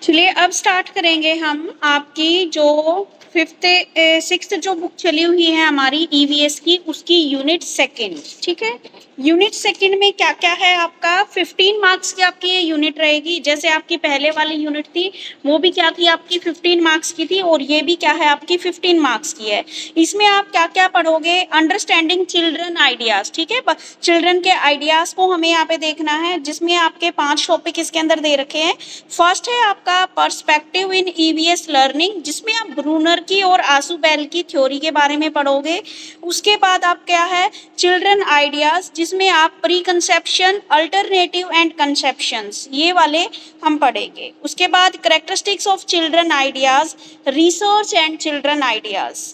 चलिए अब स्टार्ट करेंगे हम आपकी जो सिक्स्थ जो बुक चली हुई है हमारी ईवीएस की, उसकी यूनिट सेकंड। ठीक है, यूनिट सेकंड में क्या क्या है आपका 15 मार्क्स की आपकी ये यूनिट रहेगी। जैसे आपकी पहले वाली यूनिट थी वो भी क्या थी आपकी 15 मार्क्स की थी, और ये भी क्या है आपकी 15 मार्क्स की है। इसमें आप क्या क्या पढ़ोगे, अंडरस्टैंडिंग चिल्ड्रन आइडियाज। ठीक है, चिल्ड्रन के आइडियाज को हमें यहाँ पे देखना है, जिसमें आपके 5 टॉपिक इसके अंदर दे रखे हैं। फर्स्ट है आपका पर्सपेक्टिव इन ईवीएस लर्निंग, जिसमें आप ब्रूनर की और आसुबेल की थ्योरी के बारे में पढ़ोगे। उसके बाद आप क्या है चिल्ड्रन आइडियाज, जिसमें आप pre conception, alternative and conceptions, ये वाले हम पढ़ेंगे। उसके बाद characteristics of children ideas, research and children ideas.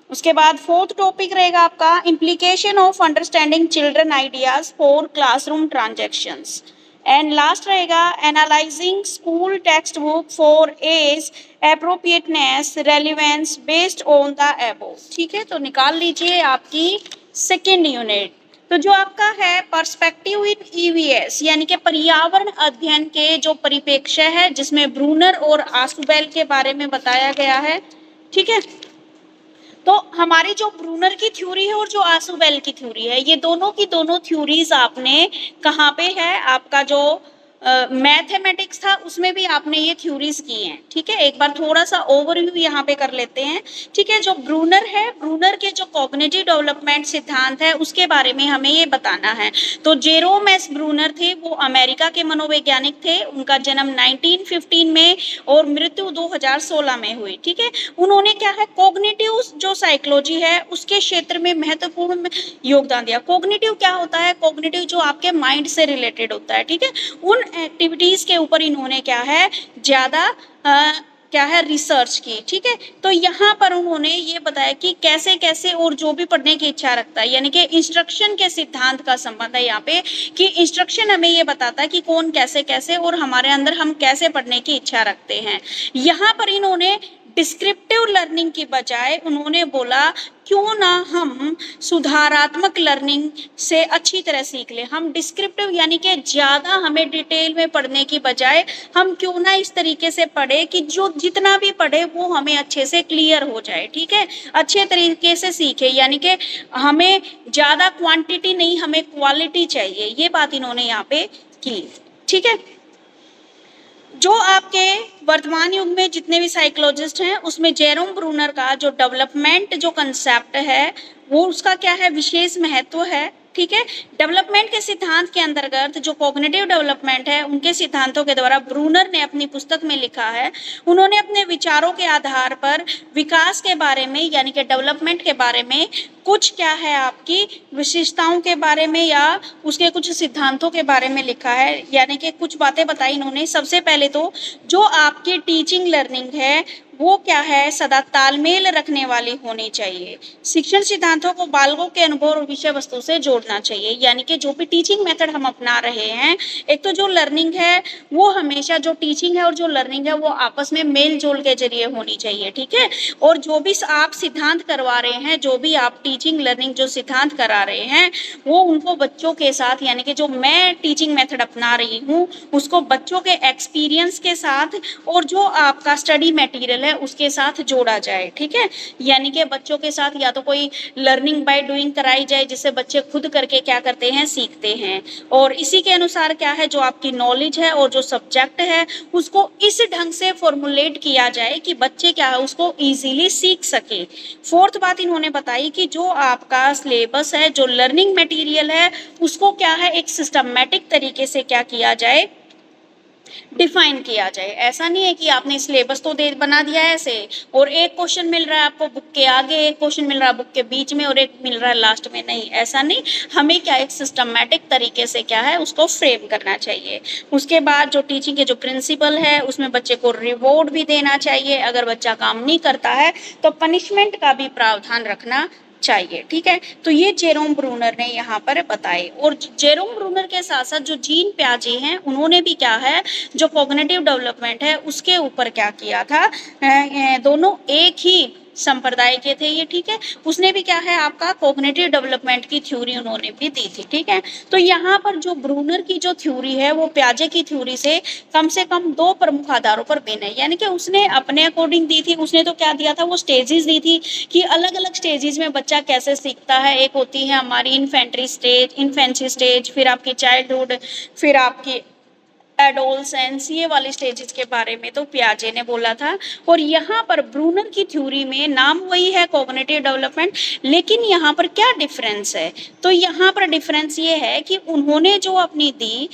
उसके बाद फोर्थ टॉपिक रहेगा आपका implication of understanding children ideas for classroom transactions. And last रहेगा analysing school textbook for age appropriateness relevance based on the above. ठीक है, तो निकाल लीजिए आपकी सेकेंड यूनिट। तो जो आपका है पर्सपेक्टिव इन ईवीएस, यानी कि पर्यावरण अध्ययन के जो परिप्रेक्ष्य है, जिसमें ब्रूनर और आसुबेल के बारे में बताया गया है। ठीक है, तो हमारी जो ब्रूनर की थ्योरी है और जो आसुबेल की थ्योरी है, ये दोनों की दोनों थ्योरीज आपने कहाँ पे है आपका जो मैथमेटिक्स था उसमें भी आपने ये थ्योरीज की हैं। ठीक है, एक बार थोड़ा सा ओवरव्यू यहाँ पे कर लेते हैं। ठीक है, जो ब्रूनर है, ब्रूनर के जो कॉग्निटिव डेवलपमेंट सिद्धांत है उसके बारे में हमें ये बताना है। तो जेरोम एस ब्रूनर थे, वो अमेरिका के मनोवैज्ञानिक थे। उनका जन्म 1915 में और मृत्यु 2016 में हुई। ठीक है, उन्होंने क्या है कॉग्निटिव जो साइकोलॉजी है उसके क्षेत्र में महत्वपूर्ण योगदान दिया। कॉग्निटिव क्या होता है, कॉग्निटिव जो आपके माइंड से रिलेटेड होता है। ठीक है, उन एक्टिविटीज के ऊपर इन्होंने क्या है ज्यादा क्या है रिसर्च की। ठीक है, तो यहाँ पर उन्होंने ये बताया कि कैसे कैसे और जो भी पढ़ने की इच्छा रखता है, यानी कि इंस्ट्रक्शन के सिद्धांत का संबंध है यहाँ पे, कि इंस्ट्रक्शन हमें ये बताता है कि कौन कैसे कैसे और हमारे अंदर हम कैसे पढ़ने की इच्छा रखते हैं। यहाँ पर इन्होंने डिस्क्रिप्टिव लर्निंग की बजाय उन्होंने बोला क्यों ना हम सुधारात्मक लर्निंग से अच्छी तरह सीख ले। हम डिस्क्रिप्टिव यानी कि ज्यादा हमें डिटेल में पढ़ने की बजाय हम क्यों ना इस तरीके से पढ़े कि जो जितना भी पढ़े वो हमें अच्छे से क्लियर हो जाए। ठीक है, अच्छे तरीके से सीखे, यानी कि हमें ज्यादा क्वांटिटी नहीं, हमें क्वालिटी चाहिए। ये बात इन्होंने यहाँ पे की। ठीक है, जो आपके वर्तमान युग में जितने भी साइकोलॉजिस्ट हैं उसमें जेरोम ब्रूनर का जो डेवलपमेंट जो कंसेप्ट है वो उसका क्या है विशेष महत्व है। ठीक है, डेवलपमेंट के सिद्धांत के अंतर्गत जो कॉग्निटिव डेवलपमेंट है उनके सिद्धांतों के द्वारा ब्रूनर ने अपनी पुस्तक में लिखा है। उन्होंने अपने विचारों के आधार पर विकास के बारे में यानी कि डेवलपमेंट के बारे में कुछ क्या है आपकी विशेषताओं के बारे में या उसके कुछ सिद्धांतों के बारे में लिखा है, यानी कि कुछ बातें बताई इन्होंने। सबसे पहले तो जो आपकी टीचिंग लर्निंग है वो क्या है सदा तालमेल रखने वाली होनी चाहिए। शिक्षण सिद्धांतों को बालकों के अनुभव और विषय वस्तु से जोड़ना चाहिए, यानी कि जो भी टीचिंग मेथड हम अपना रहे हैं, एक तो जो लर्निंग है वो हमेशा जो टीचिंग है और जो लर्निंग है वो आपस में मेल जोल के जरिए होनी चाहिए। ठीक है, और जो भी आप सिद्धांत करवा रहे हैं, जो भी आप टीचिंग लर्निंग जो सिद्धांत करा रहे हैं वो उनको बच्चों के साथ, यानी कि जो मैं टीचिंग मेथड अपना रही हूँ उसको बच्चों के एक्सपीरियंस के साथ और जो आपका स्टडी मटेरियल है उसके साथ जोड़ा जाए। ठीक है, यानी कि बच्चों के साथ या तो कोई लर्निंग बाय डूइंग कराई जाए जिससे बच्चे खुद करके क्या करते हैं सीखते हैं, और इसी के अनुसार क्या है जो आपकी नॉलेज है और जो सब्जेक्ट है उसको इस ढंग से फॉर्मुलेट किया जाए कि बच्चे क्या है उसको इजीली सीख सके। फोर्थ बात इन्होंने बताई कि जो आपका सिलेबस है, जो लर्निंग मटेरियल है, उसको क्या है एक सिस्टमैटिक तरीके से क्या किया जाए डिफाइन किया जाए। ऐसा नहीं है कि आपने सिलेबस तो दे बना दिया है ऐसे और एक क्वेश्चन मिल रहा है आपको बुक के आगे, एक क्वेश्चन मिल रहा है बुक के बीच में और एक मिल रहा है लास्ट में। नहीं, ऐसा नहीं, हमें क्या एक सिस्टमैटिक तरीके से क्या है उसको फ्रेम करना चाहिए। उसके बाद जो टीचिंग के जो प्रिंसिपल है उसमें बच्चे को रिवॉर्ड भी देना चाहिए। अगर बच्चा काम नहीं करता है तो पनिशमेंट का भी प्रावधान रखना चाहिए। ठीक है, तो ये जेरोम ब्रूनर ने यहाँ पर बताए। और जेरोम ब्रूनर के साथ साथ जो जीन प्याजे हैं उन्होंने भी क्या है जो कॉग्निटिव डेवलपमेंट है उसके ऊपर क्या किया था, दोनों एक ही संप्रदाय के थे ये, ठीक है। उसने भी क्या है आपका कॉग्निटिव डेवलपमेंट की थ्योरी उन्होंने भी दी थी, ठीक है। तो यहाँ पर जो ब्रूनर की जो थ्योरी है वो पियाजे की थ्योरी से कम 2 प्रमुख आधारों पर भिन्न है, यानी कि उसने अपने अकॉर्डिंग दी थी। उसने तो क्या दिया था, वो स्टेजेस दी थी कि अलग अलग स्टेजेस में बच्चा कैसे सीखता है। एक होती है हमारी इन्फेंसी स्टेज, फिर आपकी चाइल्डहुड, फिर आपकी एडोलसेंस, ये वाली स्टेजेस के बारे में तो पियाजे ने बोला था। और यहाँ पर ब्रूनर की थ्योरी में नाम वही है कॉग्निटिव डेवलपमेंट, लेकिन यहाँ पर क्या डिफरेंस है, तो यहाँ पर डिफरेंस ये है कि उन्होंने जो अपनी दी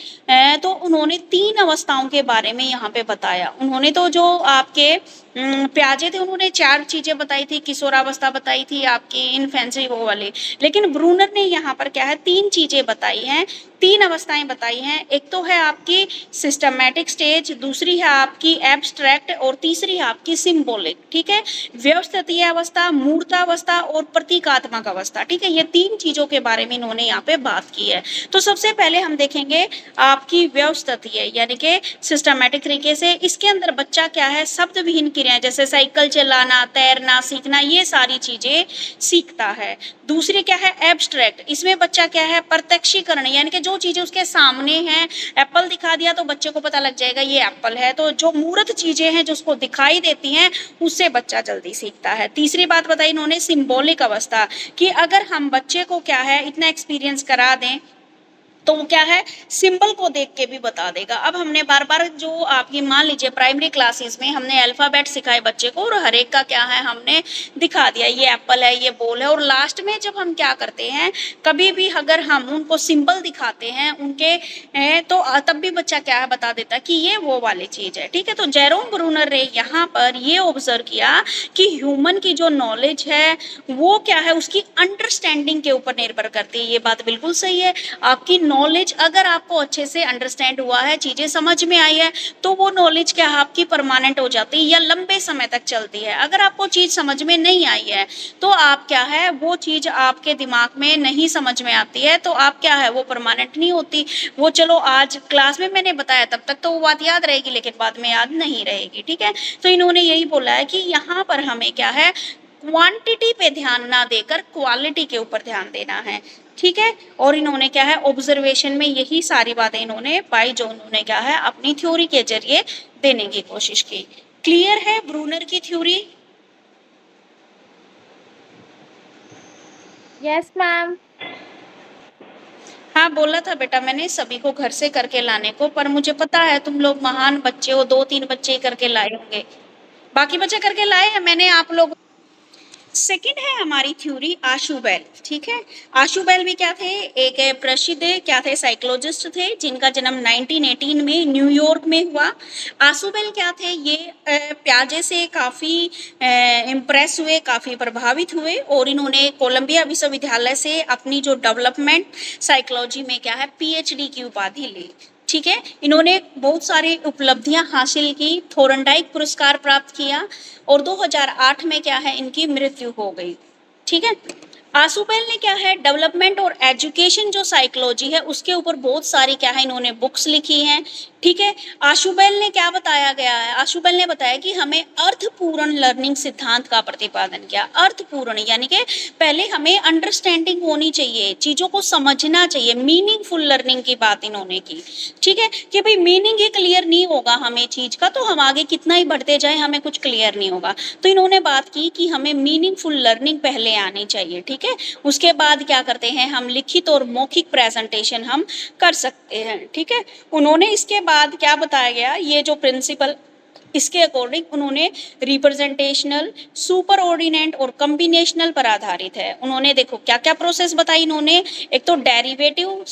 तो उन्होंने 3 अवस्थाओं के बारे में यहाँ पे बताया। उन्होंने तो जो आपके पियाजे थे उन्होंने 4 चीजें बताई थी, किशोरावस्था बताई थी, आपकी इन्फेंसी वो वाली, लेकिन ब्रूनर ने यहाँ पर क्या है 3 चीजें बताई हैं, 3 अवस्थाएं बताई हैं। एक तो है आपकी सिस्टमैटिक स्टेज, दूसरी है आपकी एब्स्ट्रैक्ट और तीसरी है आपकी सिंबॉलिक, ठीक है। व्यवस्थितीय अवस्था, मूर्तावस्था और प्रतीकात्मक अवस्था, ठीक है। ये 3 चीजों के बारे में इन्होंने यहाँ पे बात की है। तो सबसे पहले हम देखेंगे आपकी व्यवस्थितीय यानी कि सिस्टमैटिक तरीके से। इसके अंदर बच्चा क्या है शब्द विहीन क्रियाएं जैसे साइकिल चलाना, तैरना सीखना, ये सारी चीजें सीखता है। दूसरी क्या है एब्स्ट्रैक्ट, इसमें बच्चा क्या है प्रत्यक्षीकरण, यानी कि जो चीजें उसके सामने हैं, एप्पल दिखा दिया तो बच्चे को पता लग जाएगा ये एप्पल है। तो जो मूर्त चीजें हैं जो उसको दिखाई देती हैं उससे बच्चा जल्दी सीखता है। तीसरी बात बताई इन्होंने सिंबॉलिक अवस्था, कि अगर हम बच्चे को क्या है इतना एक्सपीरियंस करा दें तो वो क्या है सिंबल को देख के भी बता देगा। अब हमने बार बार जो आपकी मान लीजिए प्राइमरी क्लासेस में हमने अल्फाबेट सिखाए बच्चे को और हर एक का क्या है हमने दिखा दिया ये एप्पल है, ये बॉल है, और लास्ट में जब हम क्या करते हैं कभी भी अगर हम उनको सिंबल दिखाते हैं उनके तो तब भी बच्चा क्या है बता देता कि ये वो वाली चीज है, ठीक है। तो जेरोम ब्रूनर ने यहाँ पर ये ऑब्जर्व किया कि ह्यूमन की जो नॉलेज है वो क्या है उसकी अंडरस्टैंडिंग के ऊपर निर्भर करती है। ये बात बिल्कुल सही है। आपकी नॉलेज अगर आपको अच्छे से अंडरस्टैंड हुआ है, चीजें समझ में आई है, तो वो नॉलेज क्या है आपकी परमानेंट हो जाती है या लंबे समय तक चलती है। अगर आपको चीज समझ में नहीं आई है तो आप क्या है वो चीज आपके दिमाग में नहीं समझ में आती है, तो आप क्या है वो परमानेंट नहीं होती। वो चलो आज क्लास में मैंने बताया तब तक तो वो बात याद रहेगी लेकिन बाद में याद नहीं रहेगी, ठीक है। तो इन्होंने यही बोला है कि यहाँ पर हमें क्या है क्वांटिटी पे ध्यान ना देकर क्वालिटी के ऊपर ध्यान देना है, ठीक है। और इन्होंने क्या है ऑब्जर्वेशन में यही सारी बातें इन्होंने पाई जो उन्होंने क्या है अपनी थ्योरी के जरिए देने की कोशिश की। क्लियर है ब्रूनर की थ्योरी? Yes ma'am. हाँ बोला था बेटा मैंने सभी को घर से करके लाने को, पर मुझे पता है तुम लोग महान बच्चे हो, 2-3 बच्चे ही करके लाए होंगे, बाकी बच्चे करके लाए हैं मैंने आप लोग। सेकंड है हमारी थ्योरी आशुबेल, ठीक है। आशुबेल भी क्या थे एक प्रसिद्ध क्या थे साइकोलॉजिस्ट थे जिनका जन्म 1918 में न्यूयॉर्क में हुआ। आशुबेल क्या थे ये प्याजे से काफ़ी इम्प्रेस हुए, काफ़ी प्रभावित हुए और इन्होंने कोलंबिया विश्वविद्यालय से अपनी जो डेवलपमेंट साइकोलॉजी में क्या है पीएचडी की उपाधि ली, ठीक है। इन्होंने बहुत सारी उपलब्धियां हासिल की, थोरनडाइक पुरस्कार प्राप्त किया और 2008 में क्या है इनकी मृत्यु हो गई, ठीक है। आशुबेल ने क्या है डेवलपमेंट और एजुकेशन जो साइकोलॉजी है उसके ऊपर बहुत सारी क्या है इन्होंने बुक्स लिखी हैं, ठीक है। आशुबेल ने क्या बताया गया है, आशुबेल ने बताया कि हमें अर्थपूर्ण लर्निंग सिद्धांत का प्रतिपादन किया। अर्थपूर्ण यानी कि पहले हमें अंडरस्टैंडिंग होनी चाहिए, चीजों को समझना चाहिए, मीनिंगफुल लर्निंग की बात इन्होंने की, ठीक है। कि भाई मीनिंग ही क्लियर नहीं होगा हमें चीज का तो हम आगे कितना ही बढ़ते जाए हमें कुछ क्लियर नहीं होगा। तो इन्होंने बात की कि हमें मीनिंगफुल लर्निंग पहले आनी चाहिए, ठीक है। उसके बाद क्या करते हैं हम लिखित और मौखिक प्रेजेंटेशन हम कर सकते हैं, ठीक है। उन्होंने इसके बाद क्या बताया गया ये जो प्रिंसिपल इसके अकॉर्डिंग उन्होंने रिप्रेजेंटेशनल, सुपर ऑर्डिनेट और कम्बिनेशनल पर आधारित है। उन्होंने देखो क्या क्या प्रोसेस बताई इन्होंने, एक तो डेरिवेटिव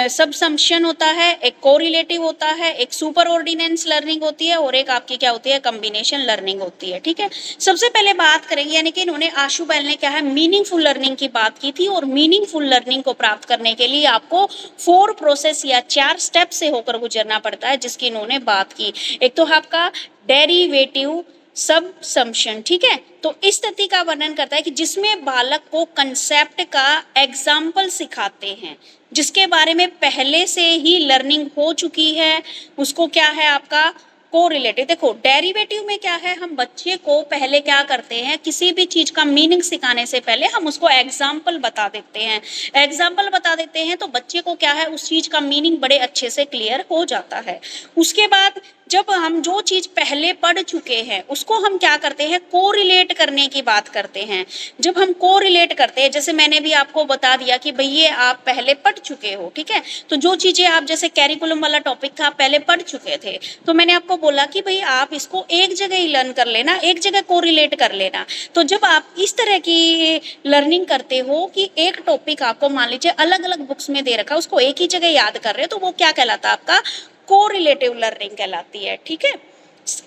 सबसम्पशन होता है, एक कोरिलेटिव होता है, एक सुपर ऑर्डिनेंस लर्निंग होती है और एक आपकी क्या होती है कम्बिनेशन लर्निंग होती है, ठीक है। सबसे पहले बात करेंगे यानी कि इन्होंने आशुबेल ने क्या है मीनिंगफुल लर्निंग की बात की थी और मीनिंगफुल लर्निंग को प्राप्त करने के लिए आपको 4 प्रोसेस या 4 स्टेप से होकर गुजरना पड़ता है जिसकी इन्होंने बात की। एक तो आपका डेरिवेटिव सबसम्पशन, ठीक है। तो इस स्थिति का वर्णन करता है कि जिसमें बालक को कंसेप्ट का एग्जाम्पल सिखाते हैं जिसके बारे में पहले से ही लर्निंग हो चुकी है, उसको क्या है आपका कोरिलेटिव, देखो डेरिवेटिव में क्या है, हम बच्चे को पहले क्या करते हैं, किसी भी चीज का मीनिंग सिखाने से पहले हम उसको एग्जाम्पल बता देते हैं। एग्जाम्पल बता देते हैं तो बच्चे को क्या है, उस चीज का मीनिंग बड़े अच्छे से क्लियर हो जाता है। उसके बाद जब हम जो चीज पहले पढ़ चुके हैं उसको हम क्या करते हैं, कोरिलेट करने की बात करते हैं। जब हम कोरिलेट करते हैं, जैसे मैंने भी आपको बता दिया कि भाई ये आप पहले पढ़ चुके हो, ठीक है, तो जो चीजें आप, जैसे कैरिकुलम वाला टॉपिक था, आप पहले पढ़ चुके थे, तो मैंने आपको बोला कि भाई आप इसको एक जगह ही लर्न कर लेना, एक जगह कोरिलेट कर लेना। तो जब आप इस तरह की लर्निंग करते हो कि एक टॉपिक आपको मान लीजिए अलग अलग बुक्स में दे रखा है, उसको एक ही जगह याद कर रहे हो, तो वो क्या कहलाता है, आपका कोरिलेटिव लर्निंग कहलाती है। ठीक है,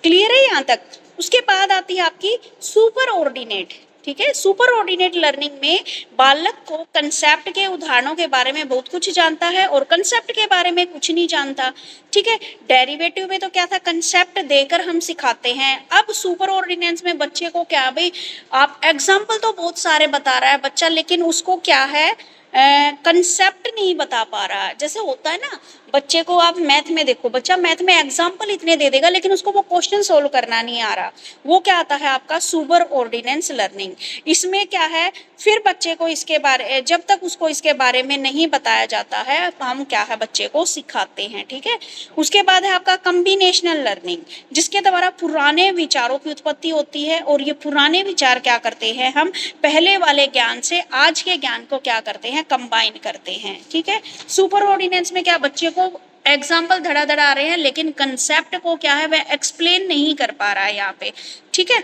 क्लियर है यहाँ तक। उसके बाद आती है आपकी सुपर ऑर्डिनेट। ठीक है, सुपर ऑर्डिनेट लर्निंग में बालक को कंसेप्ट के उदाहरणों के बारे में बहुत कुछ जानता है और कंसेप्ट के बारे में कुछ नहीं जानता। ठीक है, डेरिवेटिव में तो क्या था, कंसेप्ट देकर हम सिखाते हैं। अब सुपर ऑर्डिनेंस में बच्चे को क्या, भाई आप एग्जाम्पल तो बहुत सारे बता रहा है बच्चा, लेकिन उसको क्या है, कंसेप्ट नहीं बता पा रहा है। जैसे होता है ना, बच्चे को आप मैथ में देखो, बच्चा मैथ में एग्जाम्पल इतने दे देगा लेकिन उसको वो क्वेश्चन सोल्व करना नहीं आ रहा, वो क्या आता है आपका सुपर ऑर्डिनेंस लर्निंग। इसमें क्या है, फिर बच्चे को इसके बारे, जब तक उसको इसके बारे में नहीं बताया जाता है, हम क्या है बच्चे को सिखाते हैं। ठीक है, उसके बाद है आपका कम्बिनेशनल लर्निंग, जिसके द्वारा पुराने विचारों की उत्पत्ति होती है और ये पुराने विचार क्या करते हैं, हम पहले वाले ज्ञान से आज के ज्ञान को क्या करते हैं, कंबाइन करते हैं। ठीक है, सुपर ऑर्डिनेंस में क्या, बच्चे को एग्जाम्पल धड़ाधड़ आ रहे हैं लेकिन कंसेप्ट को क्या है वह एक्सप्लेन नहीं कर पा रहा है यहाँ पे। ठीक है,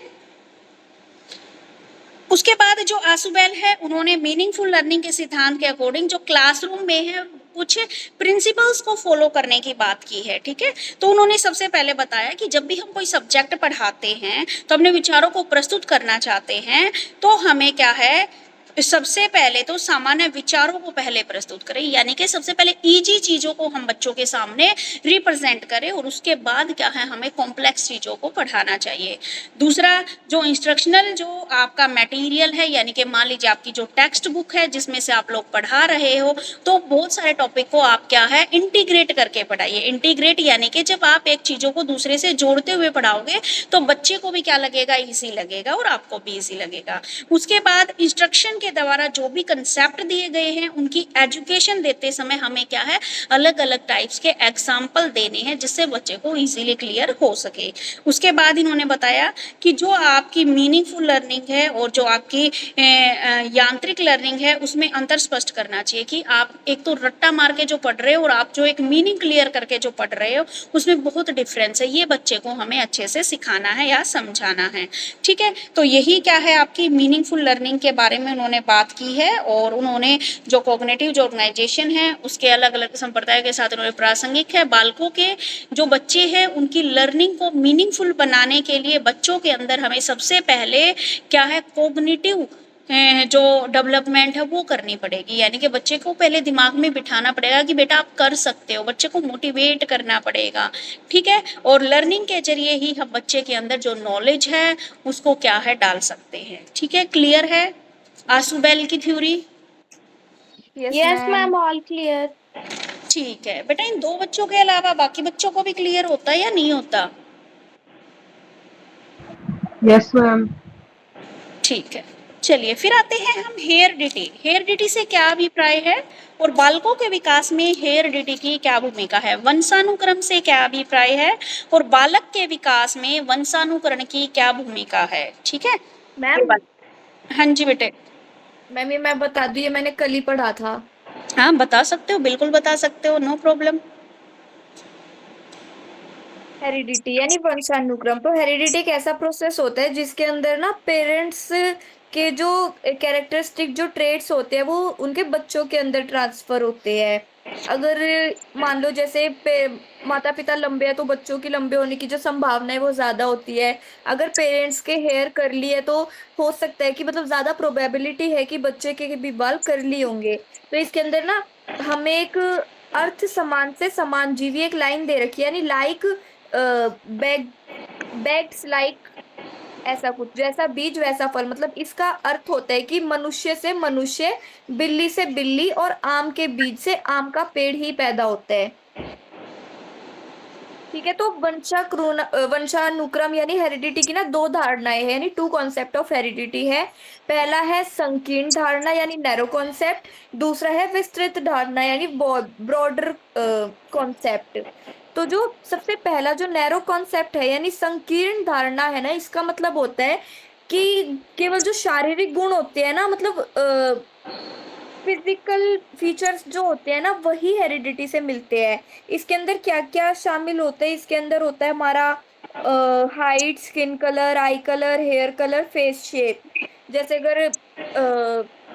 उसके बाद जो आसुबेल है, उन्होंने मीनिंगफुल लर्निंग के सिद्धांत के अकॉर्डिंग जो क्लासरूम में है कुछ प्रिंसिपल्स को फॉलो करने की बात की है। ठीक है, तो उन्होंने सबसे पहले बताया कि जब भी हम कोई सब्जेक्ट पढ़ाते हैं तो अपने विचारों को प्रस्तुत करना चाहते हैं, तो हमें क्या है, सबसे पहले तो सामान्य विचारों को पहले प्रस्तुत करें, यानी कि सबसे पहले इजी चीजों को हम बच्चों के सामने रिप्रेजेंट करें और उसके बाद क्या है, हमें कॉम्प्लेक्स चीजों को पढ़ाना चाहिए। दूसरा, जो इंस्ट्रक्शनल जो आपका मटेरियल है, यानी कि मान लीजिए आपकी जो टेक्स्ट बुक है जिसमें से आप लोग पढ़ा रहे हो, तो बहुत सारे टॉपिक को आप क्या है, इंटीग्रेट करके पढ़ाइए। इंटीग्रेट यानी कि जब आप एक चीजों को दूसरे से जोड़ते हुए पढ़ाओगे तो बच्चे को भी क्या लगेगा, ईजी लगेगा और आपको भी ईजी लगेगा। उसके बाद इंस्ट्रक्शन के द्वारा जो भी कंसेप्ट दिए गए हैं उनकी एजुकेशन देते समय हमें क्या है, अलग अलग टाइप्स के एग्जाम्पल देने हैं जिससे बच्चे को इजीली क्लियर हो सके। उसके बाद इन्होंने बताया कि जो आपकी मीनिंगफुल लर्निंग है और जो आपकी यांत्रिक लर्निंग है उसमें अंतर स्पष्ट करना चाहिए कि आप एक तो रट्टा मार के जो पढ़ रहे हो और आप जो एक मीनिंग क्लियर करके जो पढ़ रहे हो उसमें बहुत डिफरेंस है। ये बच्चे को हमें अच्छे से सिखाना है या समझाना है। ठीक है, तो यही क्या है आपकी मीनिंगफुल लर्निंग के बारे में उन्होंने बात की है। और उन्होंने जो कॉग्निटिव जो ऑर्गेनाइजेशन है उसके अलग अलग संप्रदाय के साथ उन्होंने प्रासंगिक है, बालकों के जो बच्चे हैं उनकी लर्निंग को मीनिंगफुल बनाने के लिए बच्चों के अंदर हमें सबसे पहले क्या है, कॉग्निटिव जो डेवलपमेंट है वो करनी पड़ेगी, यानी कि बच्चे को पहले दिमाग में बिठाना पड़ेगा कि बेटा आप कर सकते हो, बच्चे को मोटिवेट करना पड़ेगा। ठीक है, और लर्निंग के जरिए ही हम बच्चे के अंदर जो नॉलेज है उसको क्या है, डाल सकते हैं। ठीक है, क्लियर है आसुबेल की theory? Yes ma'am, all clear. ठीक है बेटा, इन दो बच्चों के अलावा बाकी बच्चों को भी क्लियर होता है या नहीं होता? Yes ma'am. ठीक है, चलिए फिर आते हैं हम हेयरडिटी। हेयरडिटी से क्या अभिप्राय है और बालकों के विकास में हेयरडिटी की क्या भूमिका है? वंशानुक्रम से क्या अभिप्राय है और बालक के विकास में वंशानुकरण की क्या भूमिका है? ठीक है मैम, हाँ जी बेटे। मैम ये मैं बता दूं, ये मैंने कल ही पढ़ा था। हाँ बता सकते हो, बिल्कुल बता सकते हो, नो प्रॉब्लम। हेरिडिटी यानी वंशानुक्रम। तो हेरिडिटी एक ऐसा प्रोसेस होता है जिसके अंदर ना पेरेंट्स के जो कैरेक्टरिस्टिक जो ट्रेट्स होते हैं वो उनके बच्चों के अंदर ट्रांसफर होते हैं। अगर मान लो जैसे माता पिता लंबे हैं तो बच्चों की लंबे होने की जो संभावना है वो ज्यादा होती है। अगर पेरेंट्स के हेयर कर्ली है तो हो सकता है कि मतलब ज्यादा प्रोबेबिलिटी है कि बच्चे के भी बाल कर्ली होंगे। तो इसके अंदर ना हमें एक अर्थ समान से समान जीवी एक लाइन दे रखी है, यानी लाइक बैग बैग्स लाइक, ऐसा कुछ, जैसा बीज वैसा फल। मतलब इसका अर्थ होता है कि मनुष्य से मनुष्य, बिल्ली से बिल्ली और आम के बीज से आम का पेड़ ही पैदा होता है। ठीक है। तो वंशानुक्रम यानी हेरिडिटी की ना दो धारणाएं हैं, यानी टू कॉन्सेप्ट ऑफ हेरिडिटी है। पहला है संकीर्ण धारणा यानी नैरो कॉन्सेप्ट, दूसरा है विस्तृत धारणा यानी ब्रॉडर कॉन्सेप्ट। तो जो सबसे पहला जो नैरो कॉन्सेप्ट है यानी संकीर्ण धारणा है ना, इसका मतलब होता है कि केवल जो शारीरिक गुण होते हैं ना, मतलब फिजिकल फीचर्स जो होते हैं ना, वही हेरिडिटी से मिलते हैं। इसके अंदर क्या क्या शामिल होता है, इसके अंदर होता है हमारा height, skin colour, eye colour, hair colour, face shape. जैसे अगर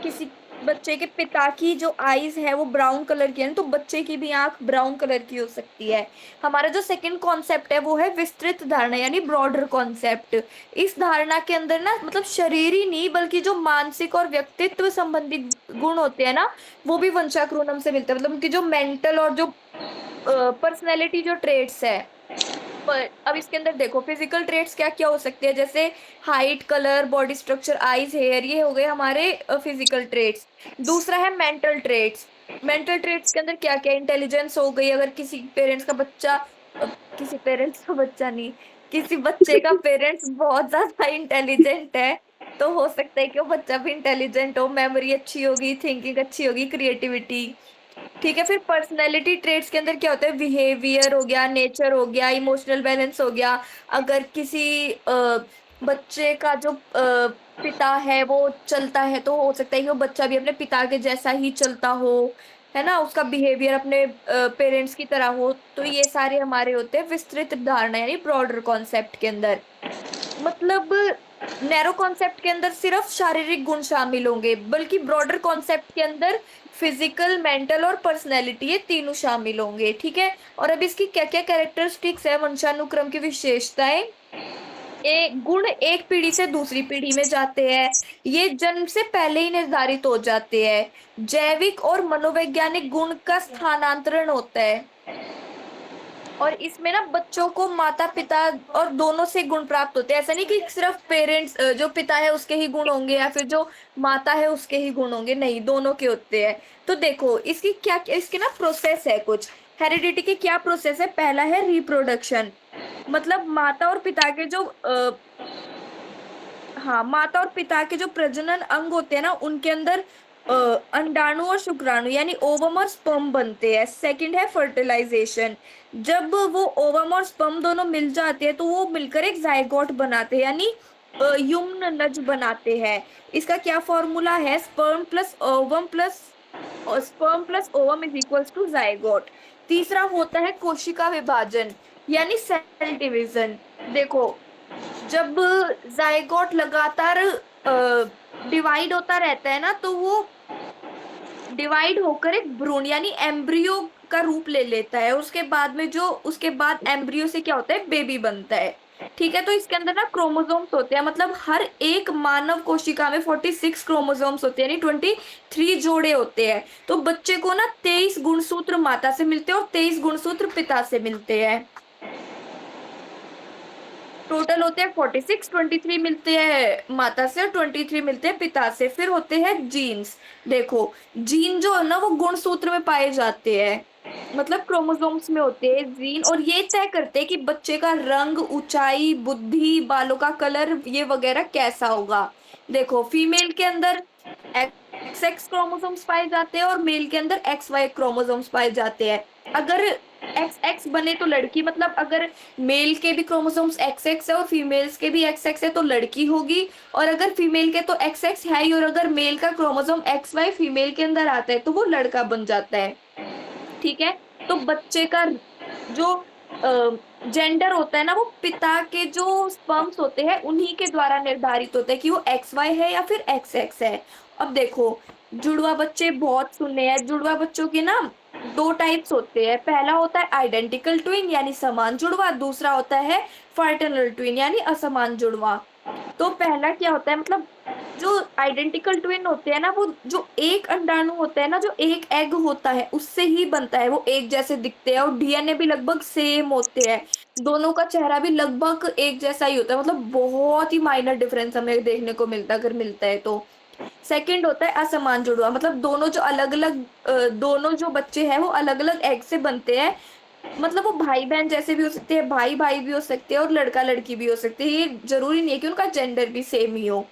किसी बच्चे के पिता की जो आईज है वो ब्राउन कलर की है ना, तो बच्चे की भी आंख ब्राउन कलर की हो सकती है। हमारा जो सेकंड कॉन्सेप्ट है वो है विस्तृत धारणा यानी ब्रॉडर कॉन्सेप्ट। इस धारणा के अंदर ना मतलब शरीर ही नहीं बल्कि जो मानसिक और व्यक्तित्व संबंधी गुण होते हैं ना, वो भी वंशानुक्रम से मिलते हैं। मतलब उनकी जो मेंटल और जो पर्सनैलिटी जो ट्रेट्स है। पर अब इसके अंदर देखो फिजिकल ट्रेट्स क्या क्या हो सकते हैं, जैसे height, colour, body structure, eyes, hair, ये हो गए हमारे फिजिकल ट्रेट्स। दूसरा है मेंटल ट्रेट्स। मेंटल ट्रेट्स के अंदर क्या क्या, इंटेलिजेंस हो गई, अगर किसी पेरेंट्स का बच्चा किसी पेरेंट्स का बच्चा नहीं, किसी बच्चे का पेरेंट्स बहुत ज्यादा इंटेलिजेंट है, तो हो सकता है कि वो बच्चा भी इंटेलिजेंट हो, मेमोरी अच्छी होगी, थिंकिंग अच्छी होगी, क्रिएटिविटी। ठीक है। फिर पर्सनैलिटी ट्रेट्स के अंदर क्या होता है, बिहेवियर हो गया, नेचर हो गया, इमोशनल बैलेंस हो गया। अगर किसी बच्चे का जो पिता है वो चलता है, तो हो सकता है कि वो बच्चा भी अपने पिता के जैसा ही चलता हो, है ना, उसका बिहेवियर अपने पेरेंट्स की तरह हो। तो ये सारे हमारे होते हैं विस्तृत धारणा यानी ब्रॉडर कॉन्सेप्ट के अंदर। मतलब नैरो कॉन्सेप्ट के अंदर सिर्फ शारीरिक गुण शामिल होंगे, बल्कि ब्रॉडर कॉन्सेप्ट के अंदर फिजिकल, मेंटल और पर्सनैलिटी, ये तीनों शामिल होंगे। ठीक है। और अब इसकी क्या क्या कैरेक्टरिस्टिक्स है, वंशानुक्रम की विशेषताएं। एक गुण एक पीढ़ी से दूसरी पीढ़ी में जाते हैं, ये जन्म से पहले ही निर्धारित हो जाते हैं। जैविक और मनोवैज्ञानिक गुण का स्थानांतरण होता है, और इसमें ना बच्चों को माता पिता और दोनों से गुण प्राप्त होते हैं। ऐसा नहीं कि सिर्फ पेरेंट्स, जो पिता है उसके ही गुण होंगे या फिर जो माता है उसके ही गुण होंगे, नहीं, दोनों के होते हैं। तो देखो इसकी क्या, इसके ना प्रोसेस है कुछ। हेरिडिटी के क्या प्रोसेस है, पहला है रिप्रोडक्शन। मतलब माता और पिता के जो हाँ, माता और पिता के जो प्रजनन अंग होते हैं ना, उनके अंदर अ, अंडाणु और शुक्राणु यानी ओवम और स्पर्म बनते हैं। सेकंड है फर्टिलाइजेशन। जब वो ओवम और स्पर्म दोनों मिल जाते हैं तो वो मिलकर एक जायगोट बनाते हैं, यानी युम्न नज बनाते हैं। इसका क्या फॉर्मूला है, sperm plus ovum is equals to zygote. तीसरा होता है कोशिका विभाजन यानी सेल डिवीजन। देखो जब जायगोट लगातार डिवाइड होता रहता है ना, तो वो डिवाइड होकर एक भ्रूण यानी एम्ब्रियो का रूप ले लेता है। उसके बाद एम्ब्रियो से क्या होता है, बेबी बनता है। ठीक है। तो इसके अंदर ना क्रोमोसोम्स होते हैं, मतलब हर एक मानव कोशिका में 46 क्रोमोसोम्स होते हैं, यानी 23 जोड़े होते हैं। तो बच्चे को ना 23 गुणसूत्र माता से मिलते हैं और 23 गुणसूत्र पिता से मिलते हैं। टोटल होते हैं 46, 23 मिलते हैं माता से और 23 मिलते हैं पिता से। फिर होते हैं जीन्स। देखो जीन जो है ना वो गुणसूत्र में पाए जाते हैं, मतलब क्रोमोसोम्स में होते हैं जीन, और ये तय करते हैं कि बच्चे का रंग, ऊंचाई, बुद्धि, बालों का कलर, ये वगैरह कैसा होगा। देखो फीमेल के अंदर एक्स एक्स क्रोमोसोम्स पाए जाते हैं और मेल के अंदर एक्स वाई क्रोमोसोम्स पाए जाते हैं। अगर एक्स एक्स बने तो लड़की, मतलब अगर मेल के भी क्रोमोसोम्स एक्स एक्स है और फीमेल्स के भी एक्स एक्स है तो लड़की होगी, और अगर फीमेल के तो एक्स एक्स है ही, और अगर मेल का क्रोमोसोम एक्स वाई फीमेल के अंदर आता है तो वो लड़का बन जाता है। ठीक है। तो बच्चे का जो जेंडर होता है ना, वो पिता के जो स्पर्म्स होते हैं उन्हीं के द्वारा निर्धारित होता है कि वो एक्स वाई है या फिर एक्स एक्स है। अब देखो जुड़वा बच्चे बहुत सुनने हैं। जुड़वा बच्चों के ना दो टाइप्स होते हैं, पहला होता है आइडेंटिकल ट्विन यानी समान जुड़वा, दूसरा होता है फ्रैटर्नल ट्विन यानी असमान जुड़वा। तो पहला क्या होता है, मतलब जो आइडेंटिकल ट्विन होते हैं ना, वो जो एक अंडाणु होता है ना, जो एक एग होता है उससे ही बनता है, वो एक जैसे दिखते हैं और डीएनए भी लगभग सेम होते हैं। दोनों का चेहरा भी लगभग एक जैसा ही होता है, मतलब बहुत ही माइनर डिफरेंस हमें देखने को मिलता है अगर मिलता है तो। सेकंड होता है असमान जुड़वा, मतलब दोनों जो अलग अलग दोनों जो बच्चे हैं वो अलग अलग एग से बनते हैं, मतलब वो भाई बहन जैसे भी हो सकते हैं, भाई भाई भी हो सकते हैं और लड़का लड़की भी हो सकते हैं, ये जरूरी नहीं है कि उनका जेंडर भी सेम ही हो।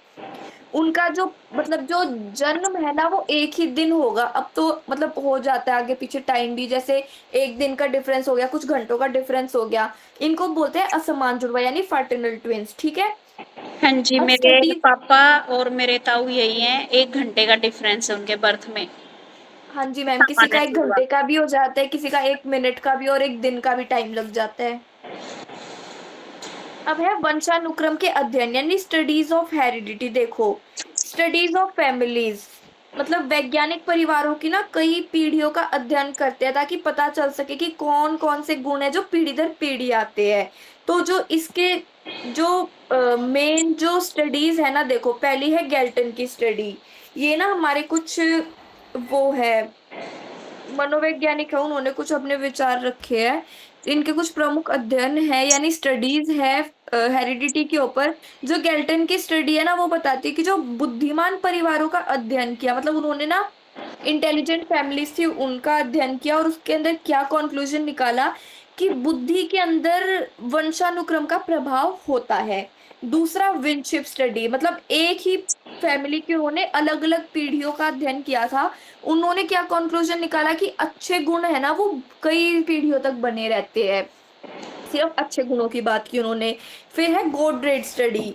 उनका जो मतलब जो जन्म है ना वो एक ही दिन होगा। अब तो मतलब हो जाता है आगे पीछे टाइम भी, जैसे एक दिन का डिफरेंस हो गया, कुछ घंटों का डिफरेंस हो गया। इनको बोलते हैं असमान जुड़वा यानी फर्टिनल ट्विंस, ठीक है। हाँ जी, अब मेरे स्टडीज, पापा और मेरे ताऊ यही हैं, 1 घंटे का डिफरेंस है उनके बर्थ में। हाँ जी मैम, किसी सामान्य का एक जुड़वा। घंटे का भी हो जाता है, किसी का 1 मिनट का भी, और एक दिन का भी टाइम लग जाता है। अब है वंशानुक्रम के अध्ययन यानी स्टडीज ऑफ हेरिडिटी। देखो, स्टडीज ऑफ फैमिलीज मतलब वैज्ञानिक परिवारों की ना कई पीढ़ियों का अध्ययन करते हैं ताकि पता चल सके कि कौन कौन से गुण है जो पीढ़ी दर पीढ़ी आते हैं। तो जो इसके जो मेन जो स्टडीज है ना, देखो पहली है गैल्टन की स्टडी। ये ना हमारे कुछ वो है मनोवैज्ञानिक है, उन्होंने कुछ अपने विचार रखे हैं। इनके कुछ प्रमुख अध्ययन है यानी स्टडीज है हेरिडिटी के ऊपर। जो गैल्टन की स्टडी है ना वो बताती है कि जो बुद्धिमान परिवारों का अध्ययन किया, मतलब उन्होंने ना इंटेलिजेंट फैमिलीज थी उनका अध्ययन किया और उसके अंदर क्या कंक्लूजन निकाला कि बुद्धि के अंदर वंशानुक्रम का प्रभाव होता है। दूसरा विनशिप स्टडी, मतलब एक ही फैमिली के उन्होंने अलग अलग पीढ़ियों का अध्ययन किया था। उन्होंने क्या कंक्लूजन निकाला कि अच्छे गुण है ना वो कई पीढ़ियों तक बने रहते हैं। सिर्फ अच्छे गुणों की बात की उन्होंने। फिर है गोडरेड स्टडी।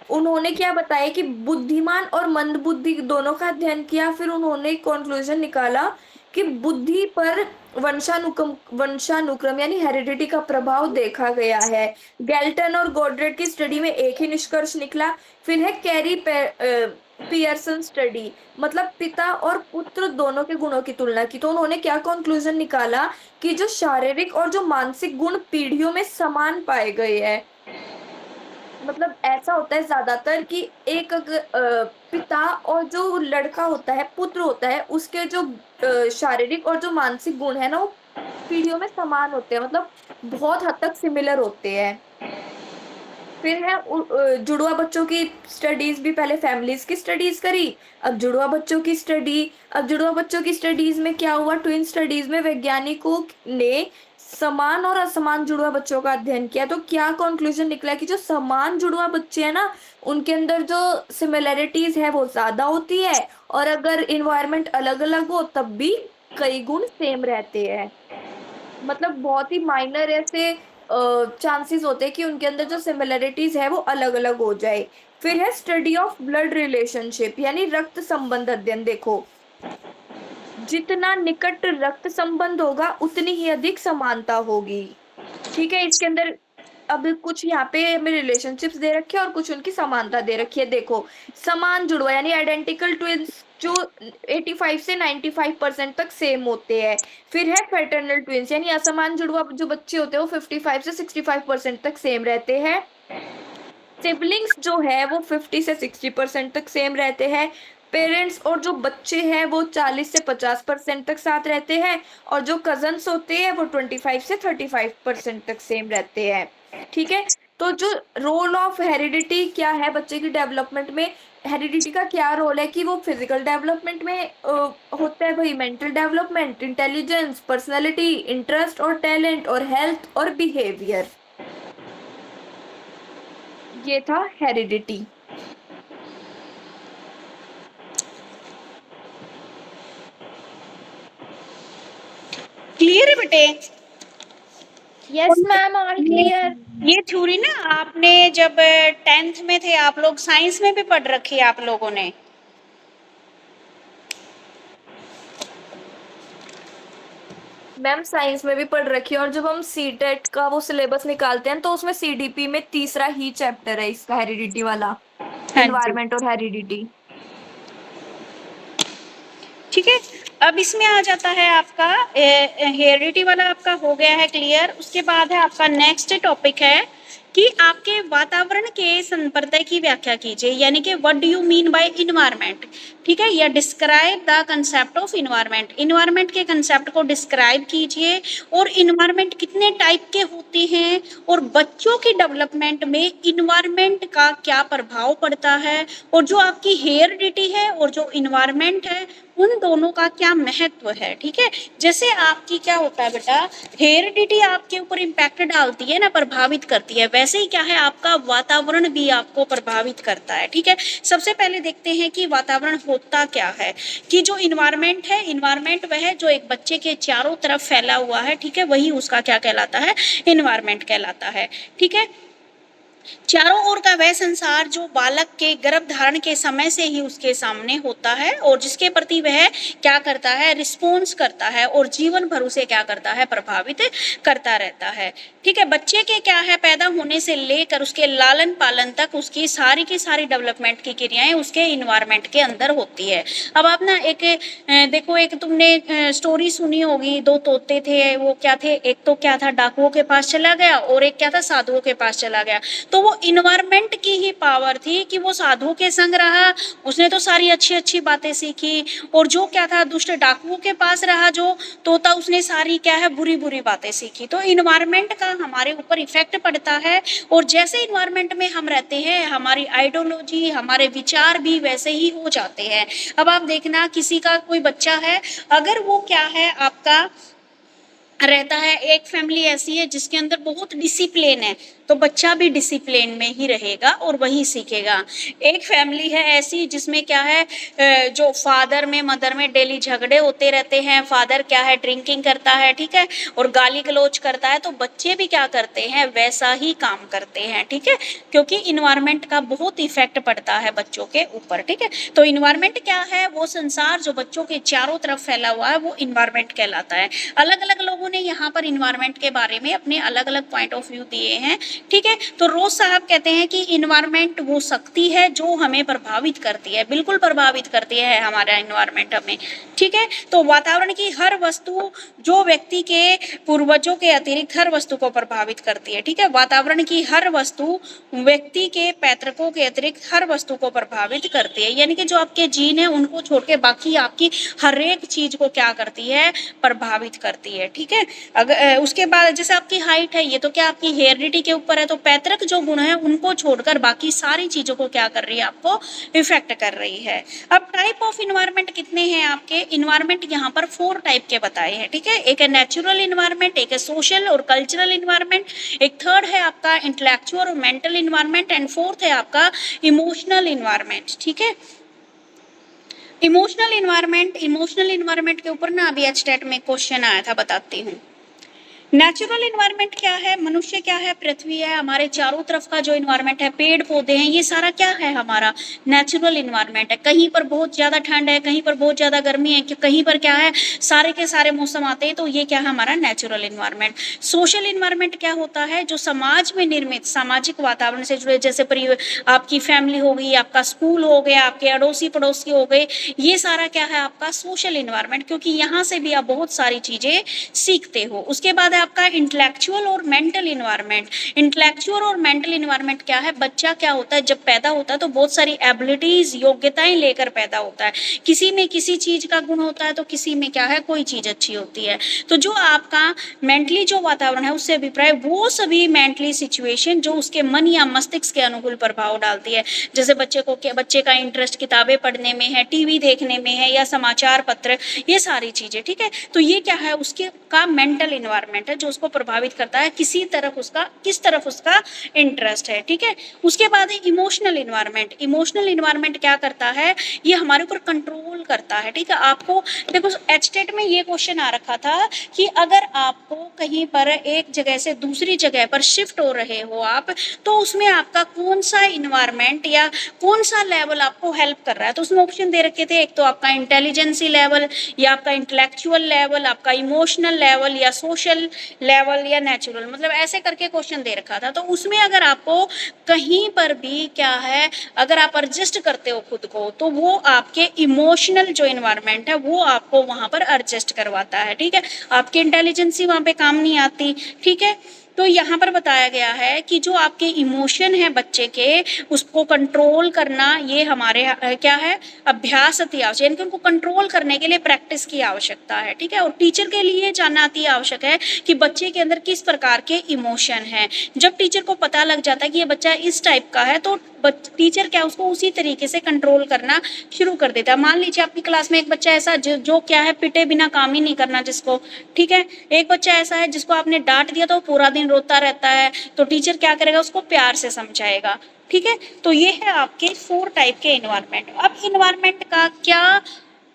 उन्होंने क्या बताया कि बुद्धिमान और मंद बुद्धि दोनों का अध्ययन किया, फिर उन्होंने कंक्लूजन निकाला कि बुद्धि पर वंशानुक्रम यानी हेरिडिटी का प्रभाव देखा गया है। गैल्टन और गोडरेड की स्टडी में एक ही निष्कर्ष निकला। फिर है पियर्सन स्टडी, मतलब पिता और पुत्र दोनों के गुणों की तुलना की, तो उन्होंने क्या कंक्लूजन निकाला कि जो शारीरिक और जो मानसिक गुण पीढ़ियों में समान पाए गए हैं। मतलब ऐसा होता है ज्यादातर कि एक पिता और जो लड़का होता है, पुत्र होता है, उसके जो शारीरिक और जो मानसिक गुण है ना वो पीढ़ियों में समान होते हैं, मतलब बहुत हद तक सिमिलर होते हैं। फिर है जुड़वा बच्चों की स्टडीज भी, पहले फैमिलीज की स्टडीज करी, अब जुड़वा बच्चों की स्टडी। अब जुड़वा बच्चों की स्टडीज में क्या हुआ, ट्विन स्टडीज में वैज्ञानिकों ने समान और असमान जुड़वा बच्चों का अध्ययन किया। तो क्या कंक्लूजन निकला कि जो समान जुड़वा बच्चे हैं ना उनके अंदर जो सिमिलरिटीज है वो ज्यादा होती है, और अगर इन्वायरमेंट अलग अलग हो तब भी कई गुण सेम रहते हैं। मतलब बहुत ही माइनर ऐसे चांसेस होते हैं कि उनके अंदर जो सिमिलरिटीज है वो अलग अलग हो जाए। फिर है स्टडी ऑफ ब्लड रिलेशनशिप यानी रक्त संबंध अध्ययन। देखो, जितना निकट रक्त संबंध होगा उतनी ही अधिक समानता होगी, ठीक है। इसके अंदर अब कुछ यहाँ पे हमें रिलेशनशिप्स दे रखे हैं और कुछ उनकी समानता दे रखी है। देखो, समान जुड़वा यानी आइडेंटिकल ट्विंस जो 85 से 95% तक सेम होते हैं। फिर है फ्रेटर्नल ट्विंस यानी असमान जुड़वा जो बच्चे होते हैं वो 55 से 65% तक सेम रहते हैं। सिबलिंग्स जो है वो 50 से 60% तक सेम रहते हैं। पेरेंट्स और जो बच्चे हैं वो 40 से 50% तक साथ रहते हैं, और जो कजन्स होते हैं वो 25 से 35% तक सेम रहते हैं, ठीक है। तो जो रोल ऑफ हेरिडिटी क्या है बच्चे की डेवलपमेंट में, हेरिडिटी का क्या रोल है कि वो फिजिकल डेवलपमेंट में होता है, भाई mental development, intelligence, personality, interest और टैलेंट, और हेल्थ और बिहेवियर। ये था हेरिडिटी। क्लियर है बेटे? और यस मैम, ऑल ये क्लियर। ये थ्योरी ना आपने जब 10th में थे आप लोग, साइंस में भी पढ़ रखी है आप लोगों ने। मैम साइंस में भी पढ़ रखी है, और जब हम सीटेट का वो सिलेबस निकालते हैं तो उसमें सीडीपी में तीसरा ही चैप्टर है इसका, हेरिडिटी वाला, हाँ जी, इन्वायरमेंट और हेरिडिटी। ठीक है। अब इसमें आ जाता है आपका हेरिडिटी वाला आपका हो गया है क्लियर। उसके बाद है आपका नेक्स्ट टॉपिक है कि आपके वातावरण के संपर्दय की व्याख्या कीजिए, यानी कि what do you mean by environment, ठीक है। या describe the concept of environment, environment के कंसेप्ट को डिस्क्राइब कीजिए। और इन्वायरमेंट कितने टाइप के होते हैं, और बच्चों की डेवलपमेंट में इन्वायरमेंट का क्या प्रभाव पड़ता है, और जो आपकी हेरिडिटी है और जो इन्वायरमेंट है उन दोनों का क्या महत्व है, ठीक है। जैसे आपकी क्या होता है बेटा, हेरिडिटी आपके ऊपर इम्पैक्ट डालती है ना, प्रभावित करती है, वैसे ही क्या है आपका वातावरण भी आपको प्रभावित करता है, ठीक है। सबसे पहले देखते हैं कि वातावरण होता क्या है, कि जो इन्वायरमेंट है, इन्वायरमेंट वह है जो एक बच्चे के चारों तरफ फैला हुआ है, ठीक है, वही उसका क्या कहलाता है, इन्वायरमेंट कहलाता है, ठीक है। चारों ओर का वह संसार जो बालक के गर्भ धारण के समय से ही उसके सामने होता है और जिसके प्रति वह क्या करता है, रिस्पॉन्स करता है और जीवन भर उसे क्या करता है, प्रभावित करता रहता है, ठीक है। बच्चे के क्या है, पैदा होने से लेकर उसके लालन पालन तक उसकी सारी की सारी डेवलपमेंट की क्रियाएं उसके इन्वायरमेंट के अंदर होती है। अब आप ना एक देखो, एक तुमने स्टोरी सुनी होगी, दो तोते थे, वो क्या थे, एक तो क्या था डाकुओं के पास चला गया और एक क्या था, साधुओं के पास चला गया। तो वो इन्वायरमेंट की ही पावर थी कि वो साधुओं के संग रहा, उसने तो सारी अच्छी अच्छी बातें सीखी, और जो क्या था दुष्ट डाकुओं के पास रहा जो तोता, उसने सारी क्या है, बुरी बुरी बातें सीखी। तो इन्वायरमेंट का हमारे ऊपर इफेक्ट पड़ता है, और जैसे इन्वायरमेंट में हम रहते हैं हमारी आइडियोलॉजी, हमारे विचार भी वैसे ही हो जाते हैं। अब आप देखना, किसी का कोई बच्चा है, अगर वो क्या है आपका रहता है, एक फैमिली ऐसी है जिसके अंदर बहुत डिसिप्लिन है, तो बच्चा भी डिसिप्लिन में ही रहेगा और वही सीखेगा। एक फैमिली है ऐसी जिसमें क्या है, जो फादर में मदर में डेली झगड़े होते रहते हैं, फादर क्या है, ड्रिंकिंग करता है, ठीक है, और गाली गलौज करता है, तो बच्चे भी क्या करते हैं, वैसा ही काम करते हैं, ठीक है, क्योंकि इन्वायरमेंट का बहुत इफेक्ट पड़ता है बच्चों के ऊपर, ठीक है। तो इन्वायरमेंट क्या है, वो संसार जो बच्चों के चारों तरफ फैला हुआ है, वो इन्वायरमेंट कहलाता है। अलग अलग लोगों ने यहाँ पर इन्वायरमेंट के बारे में अपने अलग अलग पॉइंट ऑफ व्यू दिए हैं, ठीक है। तो रोज साहब कहते हैं कि इन्वायरमेंट वो शक्ति है जो हमें प्रभावित करती है, बिल्कुल प्रभावित करती है हमारा इन्वायरमेंट हमें, ठीक है। तो वातावरण की हर वस्तु जो व्यक्ति के पूर्वजों के अतिरिक्त हर वस्तु को प्रभावित करती है, ठीक है। वातावरण की हर वस्तु व्यक्ति के पैतृकों के अतिरिक्त हर वस्तु को प्रभावित करती है, यानी कि जो आपके जीन है उनको छोड़ के बाकी आपकी हर एक चीज को क्या करती है, प्रभावित करती है, ठीक है। अगर उसके बाद जैसे आपकी हाइट है, ये तो क्या आपकी हेरिडिटी के ऊपर है, तो पैतृक जो गुण है उनको छोड़कर बाकी सारी चीजों को क्या कर रही है, आपको इफेक्ट कर रही है। अब टाइप ऑफ इन्वायरमेंट कितने हैं आपके, इन्वायरमेंट यहाँ पर 4 टाइप के बताए हैं, ठीक है। एक है नेचुरल इन्वायरमेंट, एक है सोशल और कल्चरल इन्वायरमेंट, एक थर्ड है आपका इंटेलेक्चुअल और मेंटल इन्वायरमेंट, एंड फोर्थ है आपका इमोशनल इन्वायरमेंट, ठीक है। इमोशनल इन्वायरमेंट के ऊपर ना अभी एचटेट में क्वेश्चन आया था, बताती हूँ। नेचुरल इन्वायरमेंट क्या है, मनुष्य क्या है, पृथ्वी है, हमारे चारों तरफ का जो इन्वायरमेंट है, पेड़ पौधे हैं, ये सारा क्या है, हमारा नेचुरल इन्वायरमेंट है। कहीं पर बहुत ज्यादा ठंड है, कहीं पर बहुत ज्यादा गर्मी है, कहीं पर क्या है, सारे के सारे मौसम आते हैं, तो ये क्या है, हमारा नेचुरल इन्वायरमेंट। सोशल इन्वायरमेंट क्या होता है, जो समाज में निर्मित सामाजिक वातावरण से जुड़े, जैसे आपकी फैमिली हो गई, आपका स्कूल हो गया, आपके अड़ोसी पड़ोसी हो गए, ये सारा क्या है आपका सोशल इन्वायरमेंट, क्योंकि यहाँ से भी आप बहुत सारी चीजें सीखते हो। उसके बाद आपका इंटेलेक्चुअल और मेंटल इन्वायरमेंट। इंटेलेक्चुअल और मेंटल इन्वायरमेंट क्या है, बच्चा क्या होता है, जब पैदा होता है तो बहुत सारी एबिलिटीज, योग्यताएं लेकर पैदा होता है। किसी में किसी चीज का गुण होता है, तो किसी में क्या है, कोई चीज अच्छी होती है। तो जो आपका मेंटली जो वातावरण है उससे अभिप्राय, वो सभी मेंटली सिचुएशन जो उसके मन या मस्तिष्क के अनुकूल प्रभाव डालती है। जैसे बच्चे का इंटरेस्ट किताबें पढ़ने में है, टीवी देखने में है, या समाचार पत्र, ये सारी चीजें, ठीक है। तो ये क्या है, उसके का मेंटल इन्वायरमेंट है जो उसको प्रभावित करता है, किस तरफ उसका इंटरेस्ट है, ठीक है। उसके बाद है इमोशनल इन्वायरमेंट। इमोशनल इन्वायरमेंट क्या करता है, ये हमारे ऊपर कंट्रोल करता है, ठीक है। आपको देखो एचटेट में ये क्वेश्चन आ रखा था कि अगर आपको कहीं पर एक जगह से दूसरी जगह पर शिफ्ट हो रहे हो आप, तो उसमें आपका कौन सा इन्वायरमेंट या कौन सा लेवल आपको हेल्प कर रहा है। तो उसमें ऑप्शन दे रखे थे, एक तो आपका इंटेलिजेंसी लेवल, या आपका इंटेलेक्चुअल लेवल, आपका इमोशनल लेवल, या सोशल लेवल, या नेचुरल, मतलब ऐसे करके क्वेश्चन दे रखा था। तो उसमें अगर आपको कहीं पर भी क्या है, अगर आप एडजस्ट करते हो खुद को, तो वो आपके इमोशनल जो इन्वायरमेंट है वो आपको वहां पर एडजस्ट करवाता है, ठीक है। आपकी इंटेलिजेंसी वहां पे काम नहीं आती, ठीक है। तो यहाँ पर बताया गया है कि जो आपके इमोशन है बच्चे के, उसको कंट्रोल करना, ये हमारे क्या है, अभ्यास अति आवश्यक, यानी कि उनको कंट्रोल करने के लिए प्रैक्टिस की आवश्यकता है, ठीक है। और टीचर के लिए जानना अति आवश्यक है कि बच्चे के अंदर किस प्रकार के इमोशन है। जब टीचर को पता लग जाता है कि ये बच्चा इस टाइप का है, तो टीचर क्या उसको उसी तरीके से कंट्रोल करना शुरू कर देता है। मान लीजिए आपकी क्लास में एक बच्चा ऐसा जो क्या है पिटे बिना काम ही नहीं करना जिसको, ठीक है, एक बच्चा ऐसा है जिसको आपने डांट दिया तो पूरा दिन रोता रहता है, तो टीचर क्या करेगा उसको प्यार से समझाएगा, ठीक है। तो ये है आपके 4 टाइप के इन्वायरमेंट। अब इन्वायरमेंट का क्या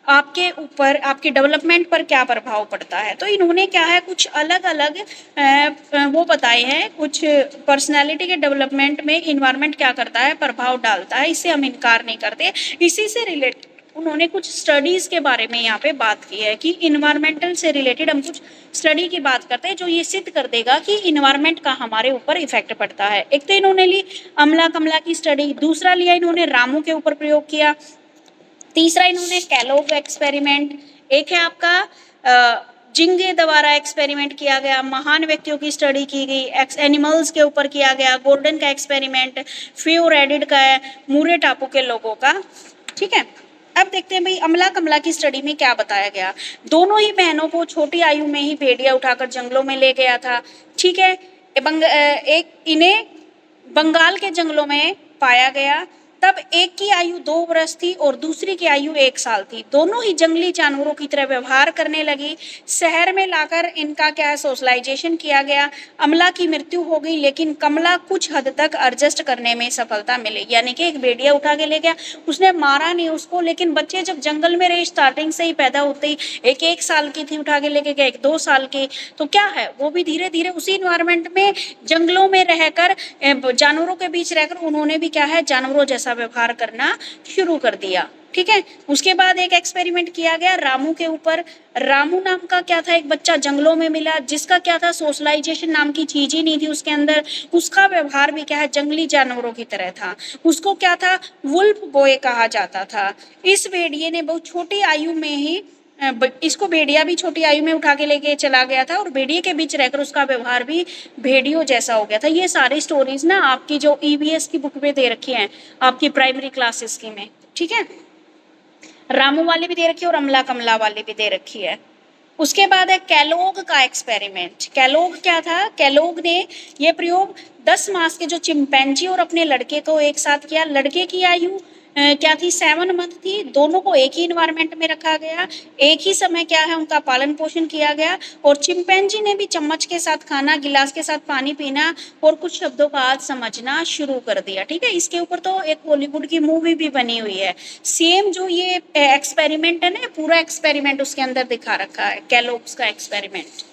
आपके ऊपर आपके डेवलपमेंट पर क्या प्रभाव पड़ता है, तो इन्होंने क्या है कुछ अलग अलग वो बताए हैं, कुछ पर्सनालिटी के डेवलपमेंट में इन्वायरमेंट क्या करता है, प्रभाव डालता है, इससे हम इनकार नहीं करते। इसी से रिलेटेड उन्होंने कुछ स्टडीज के बारे में यहाँ पे बात की है कि इन्वायरमेंटल से रिलेटेड हम कुछ स्टडी की बात करते हैं जो ये सिद्ध कर देगा कि इन्वायरमेंट का हमारे ऊपर इफेक्ट पड़ता है। एक तो इन्होंने ली अमला कमला की स्टडी, दूसरा लिया इन्होंने रामू के ऊपर प्रयोग किया, तीसरा इन्होंने कैलोग एक्सपेरिमेंट, एक है आपका जिंगे द्वारा एक्सपेरिमेंट किया गया, महान व्यक्तियों की स्टडी की गई, एनिमल्स के ऊपर किया गया, गोल्डन का एक्सपेरिमेंट, फ्यूरेडिड का है, मूरे टापू के लोगों का, ठीक है। अब देखते हैं भाई अमला कमला की स्टडी में क्या बताया गया। दोनों ही बहनों को छोटी आयु में ही भेड़िया उठाकर जंगलों में ले गया था, ठीक है। एक इन्हें बंगाल के जंगलों में पाया गया, तब एक की आयु 2 वर्ष थी और दूसरी की आयु 1 साल थी। दोनों ही जंगली जानवरों की तरह व्यवहार करने लगी। शहर में लाकर इनका क्या है सोशलाइजेशन किया गया। अमला की मृत्यु हो गई लेकिन कमला कुछ हद तक एडजस्ट करने में सफलता मिली, यानी कि एक भेड़िया उठा के ले गया, उसने मारा नहीं उसको, लेकिन बच्चे जब जंगल में रहे स्टार्टिंग से ही पैदा होते ही, एक 1 साल की थी उठा के लेके गया, एक 2 साल की, तो क्या है वो भी धीरे धीरे उसी इन्वायरमेंट में जंगलों में रहकर जानवरों के बीच रहकर उन्होंने भी क्या है जानवरों जैसा व्यवहार करना शुरू कर दिया, ठीक है। उसके बाद एक एक्सपेरिमेंट किया गया रामू के ऊपर। रामू नाम का क्या था एक बच्चा जंगलों में मिला जिसका क्या था सोशलाइजेशन नाम की चीज ही नहीं थी उसके अंदर, उसका व्यवहार भी क्या है जंगली जानवरों की तरह था। उसको क्या था वुल्फ बॉय कहा जाता था। इस भेड़िए ने बहुत छोटी आयु में ही इसको भेड़िया भी छोटी आयु में उठा के लेके चला गया था और भेड़िए के बीच रहकर उसका व्यवहार भी भेड़ियों जैसा हो गया था। ये सारी स्टोरीज ना आपकी जो ईवीएस की बुक में दे रखी हैं आपकी प्राइमरी क्लासेस की में, ठीक है। रामू वाली भी दे रखी है और अमला कमला वाली भी दे रखी है। उसके बाद है कैलोग का एक्सपेरिमेंट। कैलोग क्या था, कैलोग ने ये प्रयोग 10 मास के जो चिंपैंजी और अपने लड़के को एक साथ किया। लड़के की आयु क्या थी 7 मंथ थी। दोनों को एक ही इन्वायरमेंट में रखा गया, एक ही समय क्या है उनका पालन पोषण किया गया और चिंपैंजी ने भी चम्मच के साथ खाना, गिलास के साथ पानी पीना और कुछ शब्दों का अर्थ समझना शुरू कर दिया, ठीक है। इसके ऊपर तो एक हॉलीवुड की मूवी भी बनी हुई है। सेम जो ये एक्सपेरिमेंट है ना पूरा एक्सपेरिमेंट उसके अंदर दिखा रखा है कैलोग्स का एक्सपेरिमेंट।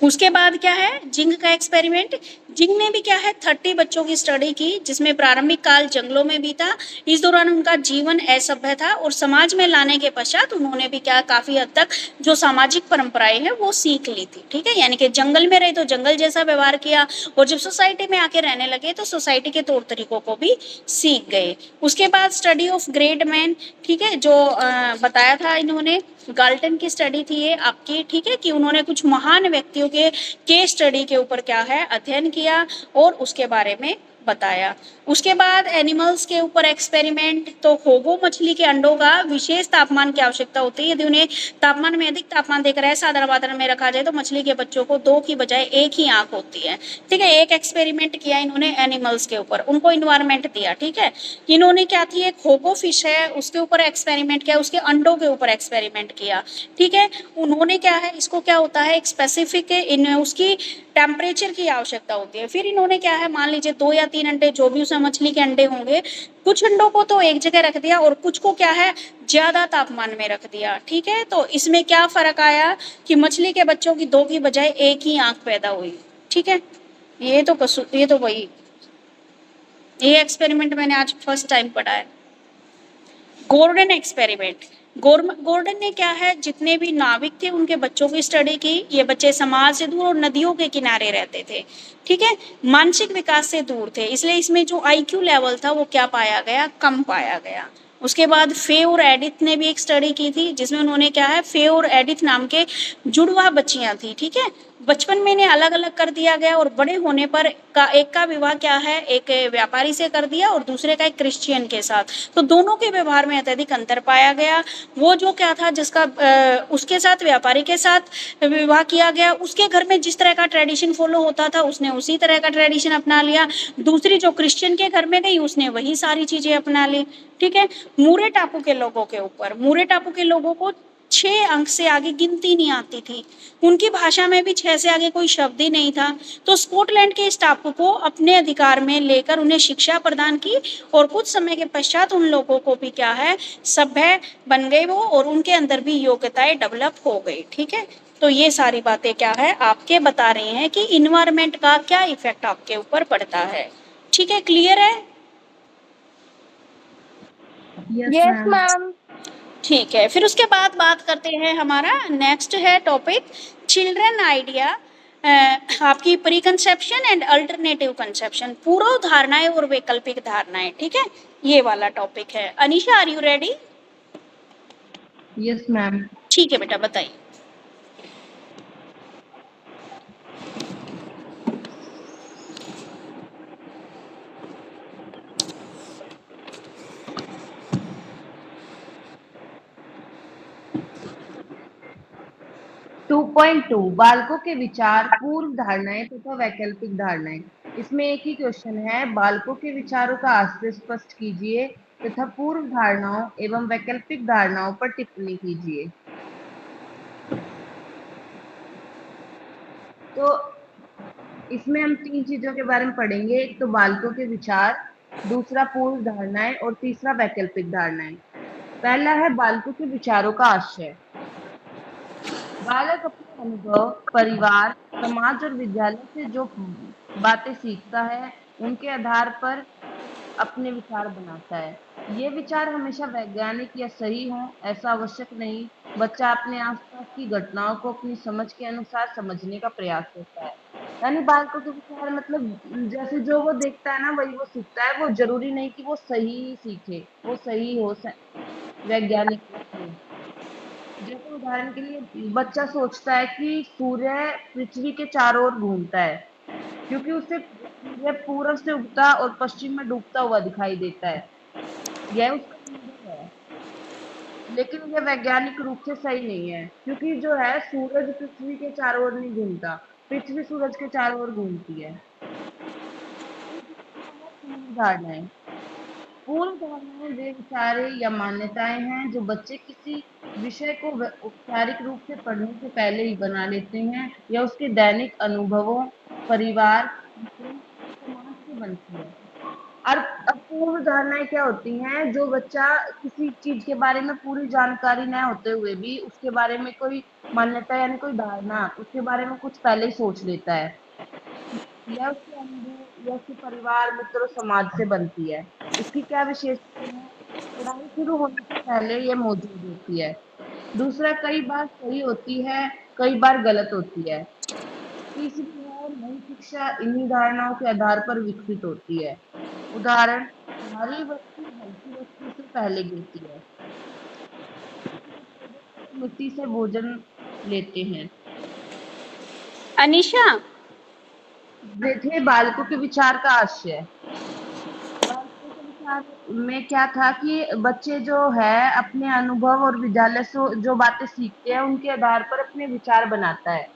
उसके बाद क्या है जिंग का एक्सपेरिमेंट। जिंग ने भी क्या है 30 बच्चों की स्टडी की जिसमें प्रारंभिक काल जंगलों में बीता। इस दौरान उनका जीवन असभ्य था और समाज में लाने के पश्चात उन्होंने भी क्या काफी हद तक जो सामाजिक परंपराएं हैं वो सीख ली थी, ठीक है। यानी कि जंगल में रहे तो जंगल जैसा व्यवहार किया और जब सोसाइटी में आके रहने लगे तो सोसाइटी के तौर तरीकों को भी सीख गए। उसके बाद स्टडी ऑफ ग्रेट मैन, ठीक है, जो बताया था इन्होंने गाल्टन की स्टडी थी ये आपकी, ठीक है, कि उन्होंने कुछ महान व्यक्तियों के केस स्टडी के ऊपर क्या है अध्ययन किया और उसके बारे में बताया। उसके बाद एनिमल्स के ऊपर एक्सपेरिमेंट। तो होगो मछली के अंडों का विशेष तापमान की आवश्यकता होती है। यदि उन्हें तापमान में अधिक तापमान देकर साधारण वातावरण में रखा जाए तो मछली के बच्चों को 2 की बजाय 1 ही आंख होती है, ठीक है। एक एक्सपेरिमेंट किया इन्होंने एनिमल्स के ऊपर, उनको इन्वायरमेंट दिया, ठीक है। इन्होंने क्या थी एक होगो फिश है उसके ऊपर एक्सपेरिमेंट किया, उसके अंडों के ऊपर एक्सपेरिमेंट किया, ठीक है। उन्होंने क्या है इसको क्या होता है एक स्पेसिफिक उसकी टेम्परेचर की आवश्यकता होती है। फिर इन्होंने क्या है मान लीजिए 2 या 3 अंडे जो भी उसमें मछली के अंडे होंगे, कुछ अंडों को तो एक जगह रख दिया और कुछ को क्या है ज्यादा तापमान में रख दिया, ठीक है। तो इसमें क्या फर्क आया कि मछली के बच्चों की 2 की बजाय 1 ही आंख पैदा हुई, ठीक है। ये तो वही ये एक्सपेरिमेंट मैंने आज फर्स्ट टाइम पढ़ा है। Gordon experiment. गोर्डन ने क्या है जितने भी नाविक थे उनके बच्चों की स्टडी की। ये बच्चे समाज से दूर और नदियों के किनारे रहते थे, ठीक है, मानसिक विकास से दूर थे, इसलिए इसमें जो आईक्यू लेवल था वो क्या पाया गया कम पाया गया। उसके बाद फे और एडिथ ने भी एक स्टडी की थी जिसमें उन्होंने क्या है फे और एडिथ नाम के जुड़वा बच्चियां थी, ठीक है। बचपन में इन्हें अलग अलग कर दिया गया और बड़े होने पर एक का विवाह क्या है, एक व्यापारी से कर दिया और दूसरे का एक क्रिश्चियन के साथ। तो दोनों के व्यवहार में अत्यधिक अंतर पाया गया। वो जो क्या था जिसका उसके साथ, व्यापारी के साथ विवाह किया गया, उसके घर में जिस तरह का ट्रेडिशन फॉलो होता था उसने उसी तरह का ट्रेडिशन अपना लिया। दूसरी जो क्रिश्चियन के घर में गई उसने वही सारी चीजें अपना ली। ठीक है। मूरे टापू के लोगों के ऊपर, मूरे टापू के लोगों को 6 अंक से आगे गिनती नहीं आती थी। उनकी भाषा में भी 6 से आगे कोई शब्द ही नहीं था। तो स्कॉटलैंड के इस टापू को अपने अधिकार में लेकर उन्हें शिक्षा प्रदान की और कुछ समय के पश्चात उन लोगों को भी क्या है, सभ्य बन गए वो और उनके अंदर भी योग्यताएं डेवलप हो गई। ठीक है। तो ये सारी बातें क्या है आपके बता रही हैं कि इन्वायरमेंट का क्या इफेक्ट आपके ऊपर पड़ता है। ठीक है, क्लियर है? Yes yes ma'am. मैम। ठीक है, फिर उसके बाद बात करते हैं, हमारा नेक्स्ट है टॉपिक चिल्ड्रन आइडिया, आपकी pre conception and alternative conception, पूर्व धारणाएं और वैकल्पिक धारणाएं। ठीक है, ये वाला टॉपिक है। Anisha, are you ready? Yes ma'am. ठीक है बेटा, बताइए। 2.2 बालकों के विचार, पूर्व धारणाएं तथा वैकल्पिक धारणाएं। इसमें एक ही क्वेश्चन है, बालकों के विचारों का आशय स्पष्ट कीजिए तथा पूर्व धारणाओं एवं वैकल्पिक धारणाओं पर टिप्पणी कीजिए। तो इसमें हम 3 चीजों के बारे में पढ़ेंगे, एक तो बालकों के विचार, दूसरा पूर्व धारणाएं और तीसरा वैकल्पिक धारणाएं। पहला है बालकों के विचारों का आशय। बालक अपने अनुभव, परिवार, समाज और विद्यालय से जो बातें सीखता है, उनके आधार पर अपने विचार बनाता है। ये विचार हमेशा वैज्ञानिक या सही हों, ऐसा आवश्यक नहीं। बच्चा अपने आसपास की घटनाओं को अपनी समझ के अनुसार समझने का प्रयास करता है। यानी बालकों के विचार मतलब जैसे जो वो देखता है ना वही वो सीखता है। वो जरूरी नहीं कि वो सही सीखे, वो सही हो वैज्ञानिक रूप से। जैसे उदाहरण के लिए बच्चा सोचता है कि सूर्य पृथ्वी के चारों ओर घूमता है, क्योंकि उसे सूर्य पूरब से उगता और पश्चिम में डूबता हुआ दिखाई देता है। यह उसका अनुभव है, लेकिन यह वैज्ञानिक रूप से सही नहीं है, क्योंकि जो है सूरज पृथ्वी के चारों ओर नहीं घूमता, पृथ्वी सूरज के चारों ओर घूमती है। पूर्व धारणाएं। पूर्व धारणाएं वे विचार या मान्यताएं हैं जो बच्चे किसी विषय को औपचारिक रूप से पढ़ने से पहले ही बना लेते हैं या उसके दैनिक अनुभवों, परिवार, मित्रों, समाज से बनती है। और अब पूर्व धारणाएं क्या होती हैं, जो बच्चा किसी चीज के बारे में पूरी जानकारी न होते हुए भी उसके बारे में कोई मान्यता यानी कोई धारणा, उसके बारे में कुछ पहले ही सोच लेता है, या उसके अनुभव या उसके परिवार, मित्रों, समाज से बनती है। इसकी क्या विशेषता है? पढ़ाई शुरू होने से पहले ये मौजूद होती है। दूसरा, कई बार सही होती है, कई बार गलत होती है। तीसरी है, नई शिक्षा इन्हीं धारणाओं के आधार पर विकसित होती है। उदाहरण, भारी वस्तु हल्की वस्तु से पहले गिरती है। मिट्टी से भोजन लेते हैं। अनीशा, देखे बालकों के विचार का आशय। बालकों के विचार में क्या था कि बच्चे जो है अपने अनुभव और विद्यालय से जो बातें सीखते हैं उनके आधार पर अपने विचार बनाता है।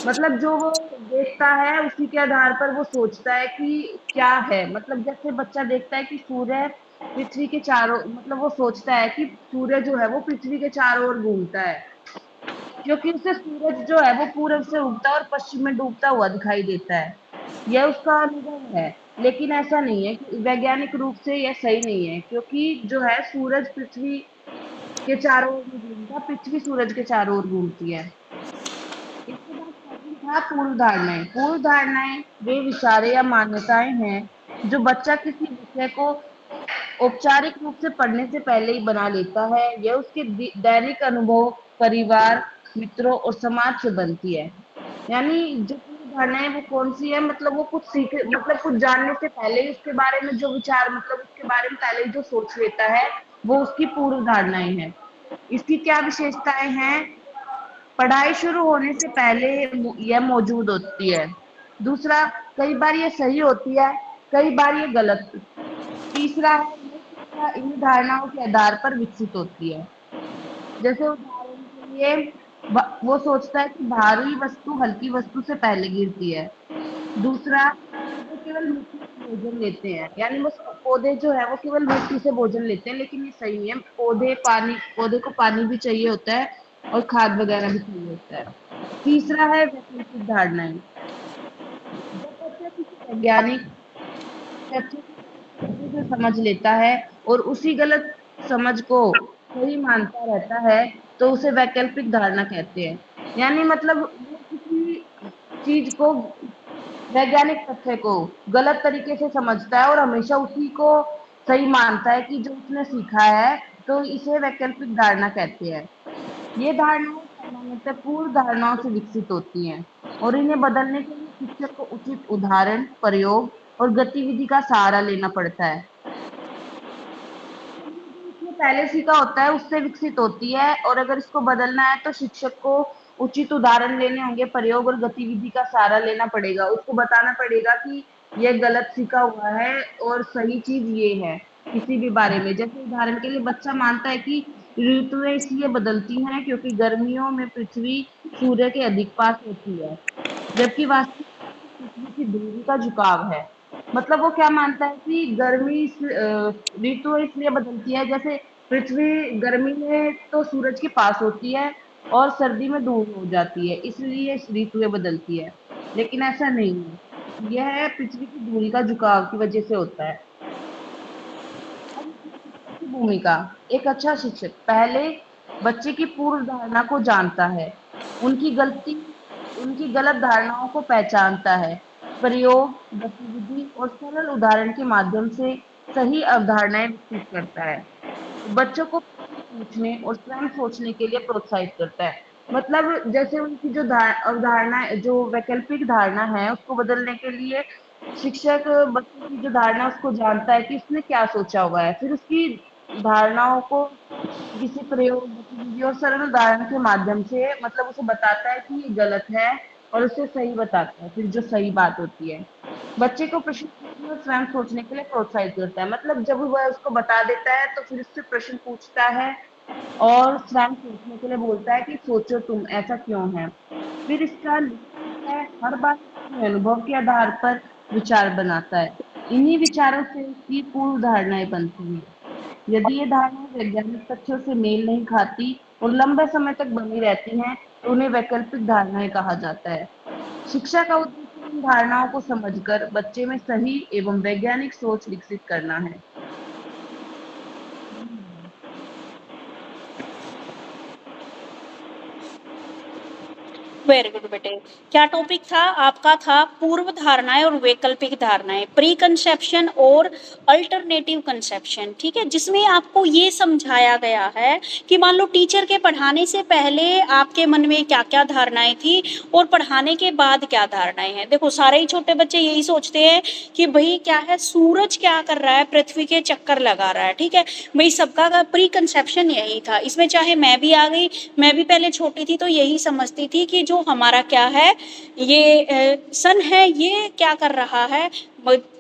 मतलब जो वो देखता है उसी के आधार पर वो सोचता है कि क्या है। मतलब जैसे बच्चा देखता है कि सूर्य पृथ्वी के चारों, मतलब वो सोचता है कि सूर्य जो है वो पृथ्वी के चारों ओर घूमता है, क्योंकि उसे सूरज जो है वो पूरब से उगता और पश्चिम में डूबता हुआ दिखाई देता है। यह उसका अनुभव है, लेकिन ऐसा नहीं है कि वैज्ञानिक रूप से यह सही नहीं है, क्योंकि जो है सूरज पृथ्वी के चारों ओर नहीं घूमता, पृथ्वी सूरज के चारों ओर घूमती है। इसके बाद सेकंड था पूर्व धारणाएं। पूर्व धारणाएं वे विचार या मान्यताएं हैं जो बच्चा किसी विषय को औपचारिक रूप से पढ़ने से पहले ही बना लेता है। यह उसके दैनिक अनुभव, परिवार, मित्रों और समाज से बनती है। यानी जो पूर्व धारणाएं वो कौन सी है, मतलब वो कुछ सीख, मतलब कुछ जानने से पहले ही उसके बारे में जो विचार, मतलब उसके बारे में पहले ही जो सोच लेता है, वो उसकी पूर्व धारणाएं हैं। इसकी क्या विशेषताएं हैं? पढ़ाई शुरू होने से पहले यह मौजूद होती है। दूसरा, कई बार ये सही होती है, कई बार ये गलत। तीसरा है, ये शिक्षा इन धारणाओं के आधार पर विकसित होती है। जैसे उदाहरण के लिए वो सोचता है कि भारी वस्तु हल्की वस्तु से पहले गिरती है। दूसरा, पौधे केवल मिट्टी से भोजन लेते हैं, यानी वो पौधे जो है वो केवल मिट्टी से भोजन लेते हैं, लेकिन ये सही नहीं है। पौधे को पानी भी चाहिए होता है और खाद वगैरह भी चाहिए होता है। तीसरा है वैकल्पिक धारणाएं। जब बच्चा किसी वैज्ञानिक तथ्य को अच्छे से समझ लेता है और उसी गलत समझ को सही मानता रहता है, तो उसे वैकल्पिक धारणा कहते हैं। यानी मतलब वो किसी चीज को, वैज्ञानिक तथ्य को गलत तरीके से समझता है और हमेशा उसी को सही मानता है कि जो उसने सीखा है, तो इसे वैकल्पिक धारणा कहते हैं। ये धारणाएं सामान्यतः पूर्व धारणाओं से विकसित होती हैं और इन्हें बदलने के लिए शिक्षक को उचित उदाहरण, प्रयोग और गतिविधि का सहारा लेना पड़ता है। उसने पहले सीखा होता है उससे विकसित होती है, और अगर इसको बदलना है तो शिक्षक को उचित उदाहरण लेने होंगे, प्रयोग और गतिविधि का सहारा लेना पड़ेगा। उसको बताना पड़ेगा कि यह गलत सीखा हुआ है और सही चीज ये है किसी भी बारे में। जैसे उदाहरण के लिए बच्चा मानता है कि ऋतुएं इसलिए बदलती हैं क्योंकि गर्मियों में पृथ्वी सूर्य के अधिक पास होती है, जबकि वास्तविक पृथ्वी की दूरी का झुकाव है। मतलब वो क्या मानता है कि ऋतु इसलिए बदलती है, जैसे पृथ्वी गर्मी में तो सूरज के पास होती है और सर्दी में दूर हो जाती है, इसलिए ऋतुएं बदलती है। लेकिन ऐसा नहीं है, यह पृथ्वी की दूरी का झुकाव की वजह से होता है। अब इसमें शिक्षक की भूमिका। एक अच्छा शिक्षक पहले बच्चे की पूर्व धारणा को जानता है, उनकी गलती उनकी गलत धारणाओं को पहचानता है, प्रयोग, गतिविधि और सरल उदाहरण के माध्यम से सही अवधारणाएं विकसित करता है। बच्चों को प्रश्न पूछने और स्वयं सोचने के लिए प्रोत्साहित करता है। मतलब जैसे उनकी जो अवधारणा, जो वैकल्पिक धारणा है, उसको बदलने के लिए शिक्षक बच्चे की जो धारणा उसको जानता है कि उसने क्या सोचा हुआ है, फिर उसकी धारणाओं को किसी प्रयोग, गतिविधि और सरल उदाहरण के माध्यम से मतलब उसे बताता है कि ये गलत है और उसे सही बताता है, फिर जो सही बात होती है। बच्चे को प्रश्न पूछने और स्वयं सोचने के लिए प्रोत्साहित करता है। मतलब जब वह उसको बता देता है तो फिर उससे प्रश्न पूछता है और स्वयं सोचने के लिए बोलता है कि सोचो तुम, ऐसा क्यों है। फिर इसका लिखता है, हर बार अपने अनुभव के आधार पर विचार बनाता है। इन्हीं विचारों से उसकी पूर्व धारणाएं बनती हैं। यदि ये धारणाएं वैज्ञानिक तथ्यों से मेल नहीं खाती और लंबे समय तक बनी रहती हैं, तो उन्हें वैकल्पिक धारणाएं कहा जाता है। शिक्षा का उद्देश्य इन धारणाओं को समझकर बच्चे में सही एवं वैज्ञानिक सोच विकसित करना है। वेरी गुड बेटे। क्या टॉपिक था आपका? था पूर्व धारणाएं और वैकल्पिक धारणाएं, प्री कंसेप्शन और अल्टरनेटिव कंसेप्शन। ठीक है, जिसमें आपको ये समझाया गया है कि मान लो टीचर के पढ़ाने से पहले आपके मन में क्या क्या धारणाएं थी और पढ़ाने के बाद क्या धारणाएं हैं। देखो सारे ही छोटे बच्चे यही सोचते हैं कि भाई क्या है, सूरज क्या कर रहा है, पृथ्वी के चक्कर लगा रहा है। ठीक है भाई, सबका प्री कंसेप्शन यही था। इसमें चाहे मैं भी आ गई, मैं भी पहले छोटी थी तो यही समझती थी कि जो हमारा क्या है, ये सन है, ये क्या कर रहा है,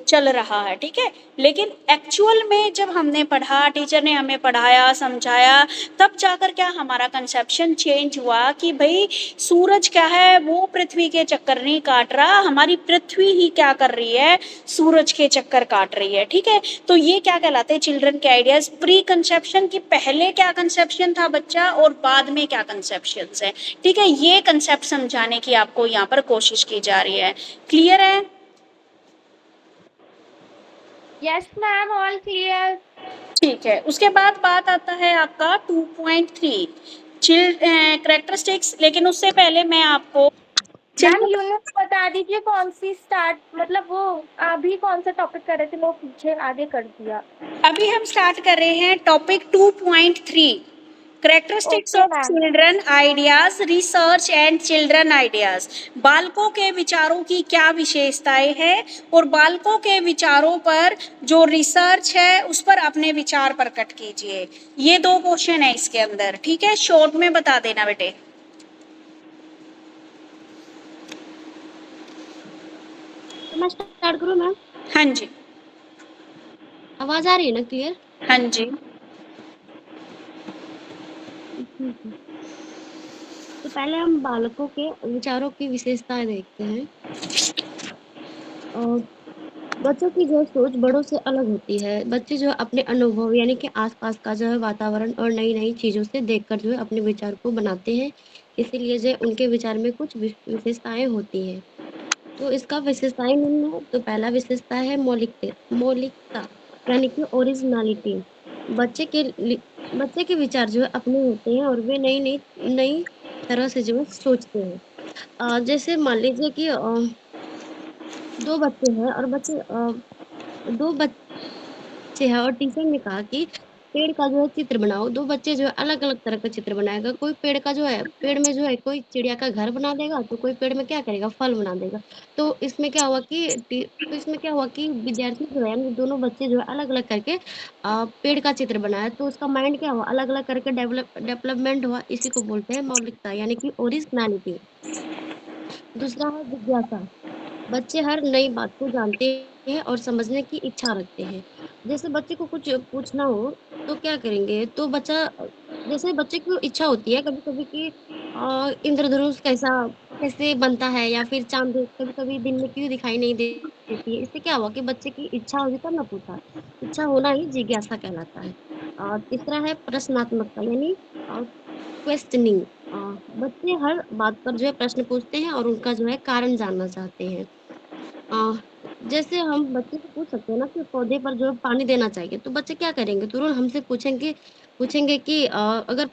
चल रहा है। ठीक है, लेकिन एक्चुअल में जब हमने पढ़ा, टीचर ने हमें पढ़ाया, समझाया, तब जाकर क्या हमारा कंसेप्शन चेंज हुआ कि भाई सूरज क्या है, वो पृथ्वी के चक्कर नहीं काट रहा, हमारी पृथ्वी ही क्या कर रही है, सूरज के चक्कर काट रही है। ठीक है, तो ये क्या कहलाते हैं, चिल्ड्रन के आइडियाज। प्री कंसेप्शन की पहले क्या कंसेप्शन था बच्चा और बाद में क्या कंसेप्शन है। ठीक है, ये कंसेप्ट समझाने की आपको यहाँ पर कोशिश की जा रही है। क्लियर है? Yes ma'am, all clear. ठीक है, उसके बाद बात आता है आपका 2.3 कैरेक्टरिस्टिक्स। लेकिन उससे पहले मैं आपको मैम यूनिट बता दीजिए कौन सी स्टार्ट, मतलब वो अभी कौन सा टॉपिक कर रहे थे, वो पीछे आगे कर दिया। अभी हम स्टार्ट कर रहे हैं topic 2.3, characteristics okay of ma'am. Children ideas, research and children ideas. बालकों के विचारों की क्या विशेषताएं हैं और बालकों के विचारों पर जो रिसर्च है उस पर अपने विचार प्रकट कीजिए। ये 2 क्वेश्चन है इसके अंदर। ठीक है, शॉर्ट में बता देना बेटे। तो मैं स्टार्ट करूँ मैम? हाँ जी, आवाज़ आ रही है ना क्लियर? हाँ जी। ठीक है। तो पहले हम बालकों के विचारों की विशेषताएँ देखते हैं। अ, बच्चों की जो सोच बड़ों से अलग होती है। बच्चे जो है अपने अनुभव यानी कि आस-पास का जो है वातावरण और नई-नई चीज़ों से देखकर जो है अपने विचार को बनाते हैं। इसीलिए जो है उनके विचार में कुछ विशेषताएँ होती हैं। तो इसका विशेषताएँ निम्न है, तो पहला विशेषता है मौलिकता यानी कि ओरिजिनैलिटी। बच्चे के लि बच्चे के विचार जो है अपने होते हैं और वे नई तरह से जो है सोचते हैं। जैसे मान लीजिए कि 2 बच्चे हैं और 2 बच्चे हैं और टीचर ने कहा कि पेड़ का जो है चित्र बनाओ। 2 बच्चे जो है अलग-अलग तरह का चित्र बनाएगा। कोई पेड़ का जो है पेड़ में जो है कोई चिड़िया का घर बना देगा, तो कोई पेड़ में क्या करेगा फल बना देगा। तो इसमें क्या हुआ कि विद्यार्थी जो है यानी दोनों बच्चे जो है अलग-अलग करके पेड़ का चित्र बनाया, तो उसका माइंड क्या हुआ अलग-अलग करके डेवलपमेंट हुआ। इसी को बोलते हैं मौलिकता यानी कि ओरिजिनैलिटी। दूसरा है जिज्ञासा। बच्चे हर नई बात को जानते हैं और समझने की इच्छा रखते हैं। जैसे बच्चे को कुछ पूछना हो तो क्या करेंगे? तो जैसे बच्चे को इच्छा होती है कभी-कभी कि इंद्रधनुष कैसे बनता है या फिर चाँद कभी-कभी दिन में क्यों दिखाई नहीं देती है? इससे क्या हुआ कि बच्चे की इच्छा होगी तब ना पूछा। इच्छा होना ही जिज्ञासा कहलाता है। तीसरा है प्रश्नात्मकता यानी अ, क्वेश्चनिंग। अ, बच्चे हर बात पर जो है प्रश्न पूछते हैं और उनका जो है कारण जानना चाहते हैं। अ, जैसे हम बच्चे से पूछ सकते हैं ना कि पौधे पर जो है पानी देना चाहिए, तो बच्चे क्या करेंगे? तुरंत हमसे पूछेंगे कि अगर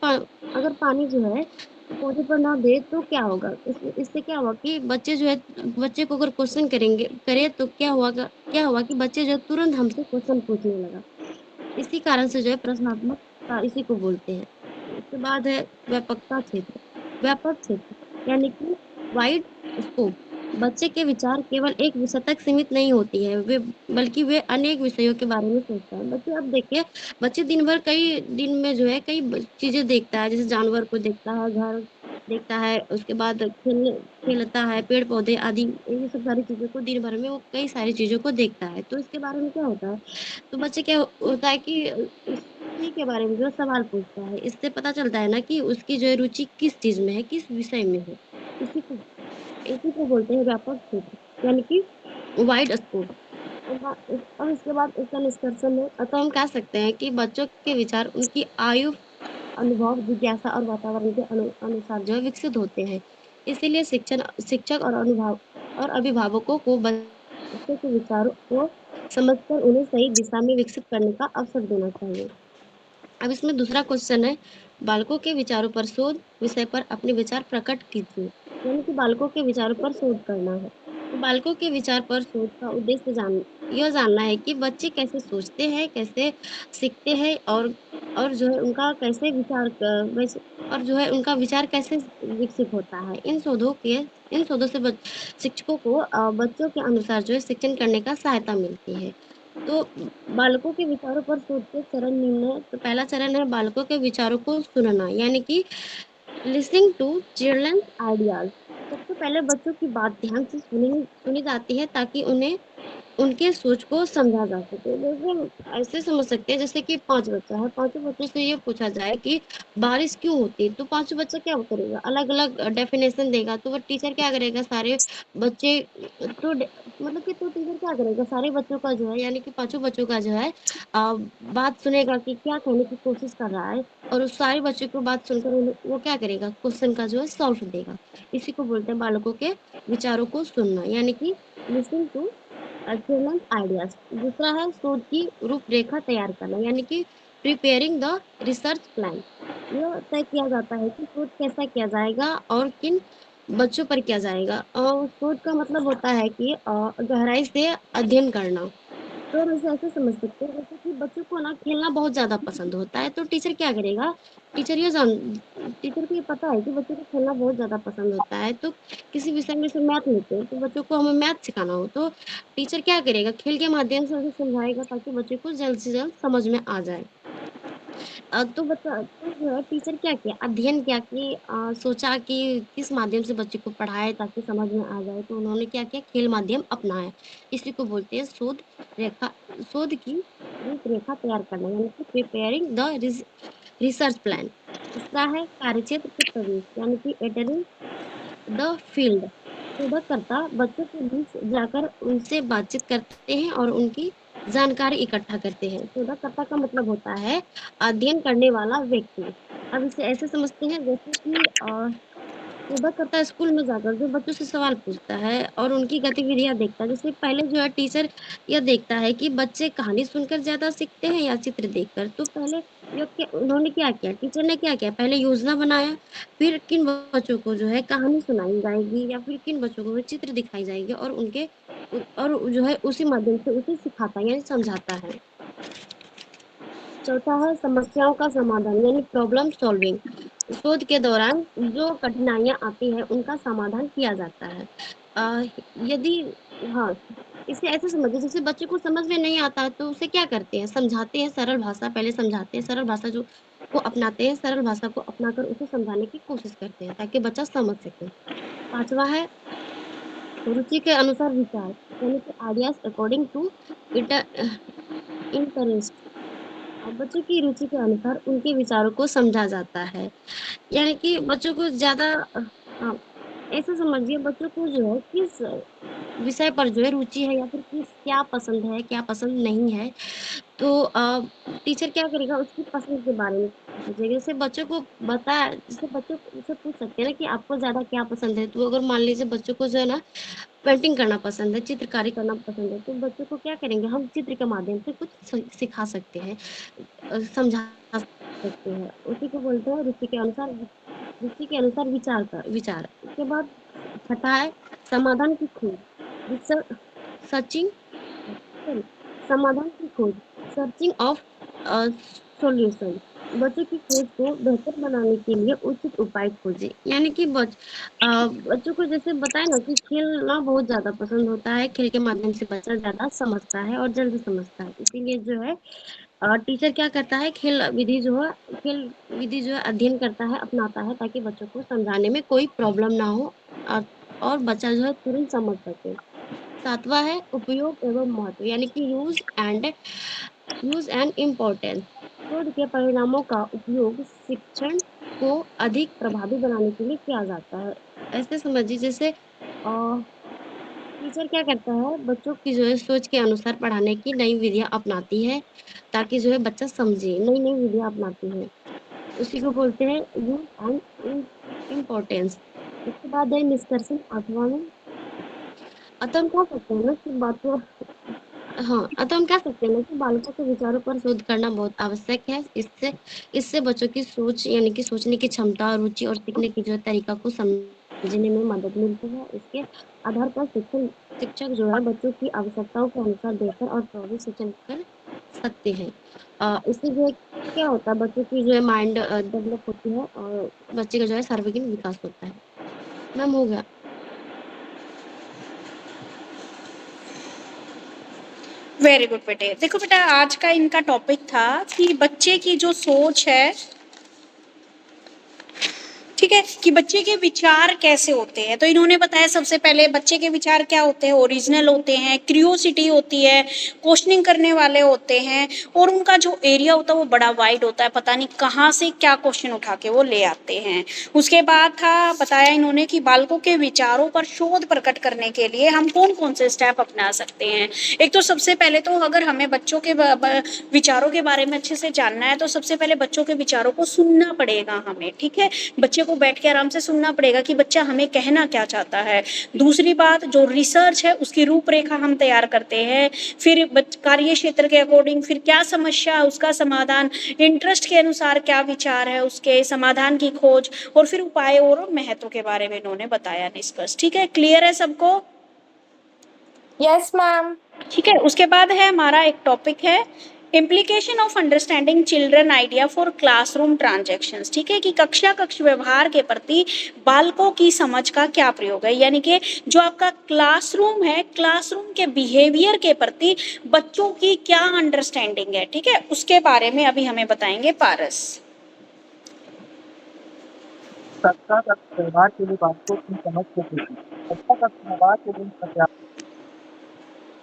पानी जो है पौधे पर ना दे तो क्या होगा? इससे क्या हुआ कि बच्चे को अगर क्वेश्चन करे तो क्या हुआ कि बच्चे जो है तुरंत हमसे क्वेश्चन पूछने लगा। इसी कारण से जो है प्रश्नात्मकता इसी को बोलते हैं। उसके बाद है व्यापक क्षेत्र यानी कि वाइड स्कोप। बच्चे के विचार केवल एक विषय तक सीमित नहीं होती है, बल्कि वे अनेक विषयों के बारे में सोचता है। बच्चे अब देखिए, बच्चे दिन में जो है कई चीज़ें देखता है, जैसे जानवर को देखता है, घर देखता है, उसके बाद खेलता है, पेड़-पौधे आदि ये सब सारी चीज़ों को दिन भर में वो कई सारी चीज़ों को देखता है। तो इसके बारे में क्या होता है तो बच्चे क्या होता है कि उसी के बारे में जो है सवाल पूछता है। इससे पता चलता है ना कि उसकी जो है रुचि किस चीज़ में है, किस विषय में है। इसी को इसी को बोलते हैं व्यापक क्षेत्र, यानी कि वाइड स्कोप। और इसके बाद इसका निष्कर्षण है तो हम कह सकते हैं कि बच्चों के विचार उनकी आयु, अनुभव, जिज्ञासा और वातावरण के अनुसार जो है विकसित होते हैं। इसीलिए शिक्षक और अभिभावकों को बच्चों के विचारों को समझकर उन्हें सही दिशा में विकसित करने का अवसर देना चाहिए। अब इसमें दूसरा क्वेश्चन है, बालकों के विचारों पर शोध विषय पर अपने विचार प्रकट कीजिए। यानी कि बालकों के विचारों पर शोध करना है। तो बालकों के विचार पर शोध का उद्देश्य यह जानना है कि बच्चे कैसे सोचते हैं, कैसे सीखते हैं और जो है उनका कैसे विचार क वैसे और जो है उनका विचार कैसे विकसित होता है। इन शोधों से शिक्षकों को बच्चों के अनुसार जो है शिक्षण करने का सहायता मिलती है। तो बालकों के विचारों पर शोध के चरण निम्न है। तो पहला चरण है बालकों के विचारों को सुनना, यानी कि लिसनिंग टू चिल्ड्रंस आइडियाज। सबसे पहले बच्चों की बात ध्यान से सुनी जाती है ताकि उन्हें उनके सोच को समझा जा सके। जैसे हम ऐसे समझ सकते हैं जैसे कि 5 बच्चा है, पाँचों बच्चों से ये पूछा जाए कि बारिश क्यों होती है? तो पाँचों बच्चा क्या करेगा? अलग-अलग डेफिनेशन देगा। तो वो टीचर क्या करेगा सारे बच्चे तो ड मतलब कि तो टीचर क्या करेगा सारे बच्चों का जो है यानी कि पाँचों बच्चों का जो है बात सुनेगा कि क्या कहने की कोशिश कर रहा है और उस सारे बच्चों को बात सुनकर वो क्या करेगा क्वेश्चन का जो है सॉल्व देगा। इसी को बोलते हैं बालकों के विचारों को सुनना, यानी कि लिसनिंग टू एक्सीलेंट आइडियाज। दूसरा है शोध की रूपरेखा तैयार करना, यानी कि प्रिपेयरिंग द रिसर्च प्लान। यह तय किया जाता है कि शोध कैसा किया जाएगा और किन बच्चों पर किया जाएगा। और शोध का मतलब होता है कि गहराई से अध्ययन करना। तो हम इसे ऐसे समझ सकते हैं जैसे कि बच्चों को ना खेलना बहुत ज़्यादा पसंद होता है, तो टीचर ये जान टीचर को ये पता है कि बच्चों को खेलना बहुत ज़्यादा पसंद होता है, तो किसी विषय में से मैथ लेते हैं, तो बच्चों को हमें मैथ सिखाना हो, तो टीचर क्या करेगा, खेल के माध्यम से उसे समझाएगा ताकि बच्चे को जल्द से जल्द समझ में आ जाए। तो बच्चा तो जो है टीचर क्या किया, अध्ययन किया कि सोचा कि किस माध्यम से बच्चे को पढ़ाए ताकि समझ में आ जाए, तो उन्होंने क्या किया, खेल माध्यम अपनाया। इसी को बोलते हैं रेखा शोध की रूपरेखा तैयार करना, यानी कि प्रिपेयरिंग द रिसर्च प्लान। दूसरा है कार्यक्षेत्र के प्रवेश, यानी कि एंटरिंग द फील्ड। शोधकर्ता बच्चों के बीच जाकर उनसे बातचीत करते हैं और उनकी जानकारी इकट्ठा करते हैं। शोधकर्ता का मतलब होता है अध्ययन करने वाला व्यक्ति। अब इसे ऐसे समझते हैं जैसे कि शोधकर्ता स्कूल में जाकर जो बच्चों से सवाल पूछता है और उनकी गतिविधियां देखता है। जैसे पहले जो है टीचर यह देखता है कि बच्चे कहानी सुनकर ज्यादा सीखते हैं या चित्र देखकर। तो पहले उन्होंने क्या किया, टीचर ने क्या किया, पहले योजना बनाया, फिर किन बच्चों को जो है कहानी सुनाई जाएगी या फिर किन बच्चों को चित्र दिखाई जाएगी और जो है उसी माध्यम से उसे सिखाता है यानी समझाता है। चौथा है समस्याओं का समाधान, यानी प्रॉब्लम सॉल्विंग। शोध के दौरान जो कठिनाइयां आती है उनका समाधान किया जाता है। अ, यदि हाँ, इसे ऐसे समझिए जैसे बच्चे को समझ में नहीं आता है तो उसे क्या करते हैं, समझाते हैं, सरल भाषा पहले समझाते हैं, सरल भाषा जो को अपनाते हैं, सरल भाषा को अपनाकर उसे समझाने की कोशिश करते हैं ताकि बच्चा समझ सके। पांचवा है रुचि के अनुसार विचार, यानी कि आइडियाज अकॉर्डिंग टू इंटरेस्ट। बच्चों की रुचि के अनुसार उनके विचारों को समझा जाता है। यानी कि बच्चों को ज़्यादा हाँ, ऐसा समझिए बच्चों को जो है किस विषय पर जो है रुचि है या फिर क्या पसंद है, क्या पसंद नहीं है। तो टीचर क्या करेगा, उसकी पसंद के बारे में पूछेगा। जैसे बच्चों को उससे पूछ सकते हैं ना कि आपको ज़्यादा क्या पसंद है। तो अगर मान लीजिए बच्चों को जो है ना पेंटिंग करना पसंद है, चित्रकारी करना पसंद है, तो बच्चों को क्या करेंगे, हम चित्र के माध्यम से कुछ सिखा सकते हैं, समझा सकते हैं। उसी को बोलते हैं रुचि के अनुसार विचार। उसके बाद छठा है समाधान की खोज, रिसर्च सर्चिंग सॉरी समाधान की खोज, सर्चिंग ऑफ सॉल्यूशन। बच्चों की खोज को बेहतर बनाने के लिए उचित उपाय खोजें। यानी कि बच्चों को जैसे बताए ना कि खेलना बहुत ज्यादा पसंद होता है, खेल के माध्यम से बच्चा ज्यादा समझता है और जल्दी समझता है। इसीलिए जो है टीचर क्या करता है, खेल विधि जो है अध्ययन करता है, अपनाता है ताकि बच्चों को समझाने में कोई प्रॉब्लम ना हो और, और बच्चा जो है तुरंत समझ सके। सातवां है उपयोग एवं महत्व, यानी कि यूज एंड इम्पोर्टेंस। शोध के परिणामों का उपयोग शिक्षण को अधिक प्रभावी बनाने के लिए किया जाता है। ऐसे समझिए जैसे टीचर क्या करता है, बच्चों की जो है सोच के अनुसार पढ़ाने की नई विधियां अपनाती है ताकि जो है बच्चा समझे, नई नई विधियां अपनाती है। उसी को बोलते हैं यूज एंड इम्पोर्टेंस। उसके बाद है निष्कर्षण आठवां में। अतः हम कह सकते हैं ना कि बातों हाँ, अतः हम कह सकते हैं ना कि बालकों के विचारों पर शोध करना बहुत आवश्यक है। इससे इससे बच्चों की सोच यानी कि सोचने की क्षमता, रुचि और सीखने की जो तरीका को समझने में मदद मिलती है। इसके आधार पर शिक्षक जो है बच्चों की आवश्यकताओं के अनुसार बेहतर और प्रभावी शिक्षण कर सकते हैं। इससे जो है क्या होता है, बच्चों की जो है माइंड डेवलप होती है और बच्चे का जो है सर्वांगीण विकास होता है। मैम हो गया। वेरी गुड बेटे। देखो बेटा, आज का इनका टॉपिक था कि बच्चे की जो सोच है, ठीक है, कि बच्चे के विचार कैसे होते हैं। तो इन्होंने बताया सबसे पहले बच्चे के विचार क्या होते हैं, ओरिजिनल होते हैं, क्यूरियोसिटी होती है, क्वेश्चनिंग करने वाले होते हैं, और उनका जो एरिया होता है वो बड़ा वाइड होता है, पता नहीं कहाँ से क्या क्वेश्चन उठा के वो ले आते हैं। उसके बाद था बताया इन्होंने कि बालकों के विचारों पर शोध प्रकट करने के लिए हम कौन कौन से स्टेप अपना सकते हैं। एक तो सबसे पहले तो अगर हमें बच्चों के विचारों के बारे में अच्छे से जानना है तो सबसे पहले बच्चों के विचारों को सुनना पड़ेगा हमें, ठीक है। बच्चे को बैठ के आराम से सुनना पड़ेगा कि बच्चा हमें कहना क्या चाहता है। दूसरी बात, जो रिसर्च है उसकी रूपरेखा हम तैयार करते हैं, फिर कार्य क्षेत्र के अकॉर्डिंग फिर क्या समस्या, उसका समाधान, इंटरेस्ट के अनुसार क्या विचार है, उसके समाधान की खोज, और फिर उपाय और महत्व के बारे में इन्होंने बताया, डिस्कस। ठीक है, क्लियर है सबको? Yes ma'am. ठीक है। उसके बाद है हमारा एक टॉपिक है implication of understanding children idea for classroom transactions, ठीक है, कि कक्षा कक्ष व्यवहार के प्रति बालकों की समझ का क्या प्रयोग है, यानी कि जो आपका क्लासरूम है, क्लासरूम के बिहेवियर के प्रति बच्चों की क्या अंडरस्टैंडिंग है, ठीक है, उसके बारे में अभी हमें बताएंगे पारस। कक्षा कक्ष व्यवहार के लिए बालकों की समझ को देखिए। कक्षा कक्ष व्यवहार के लिए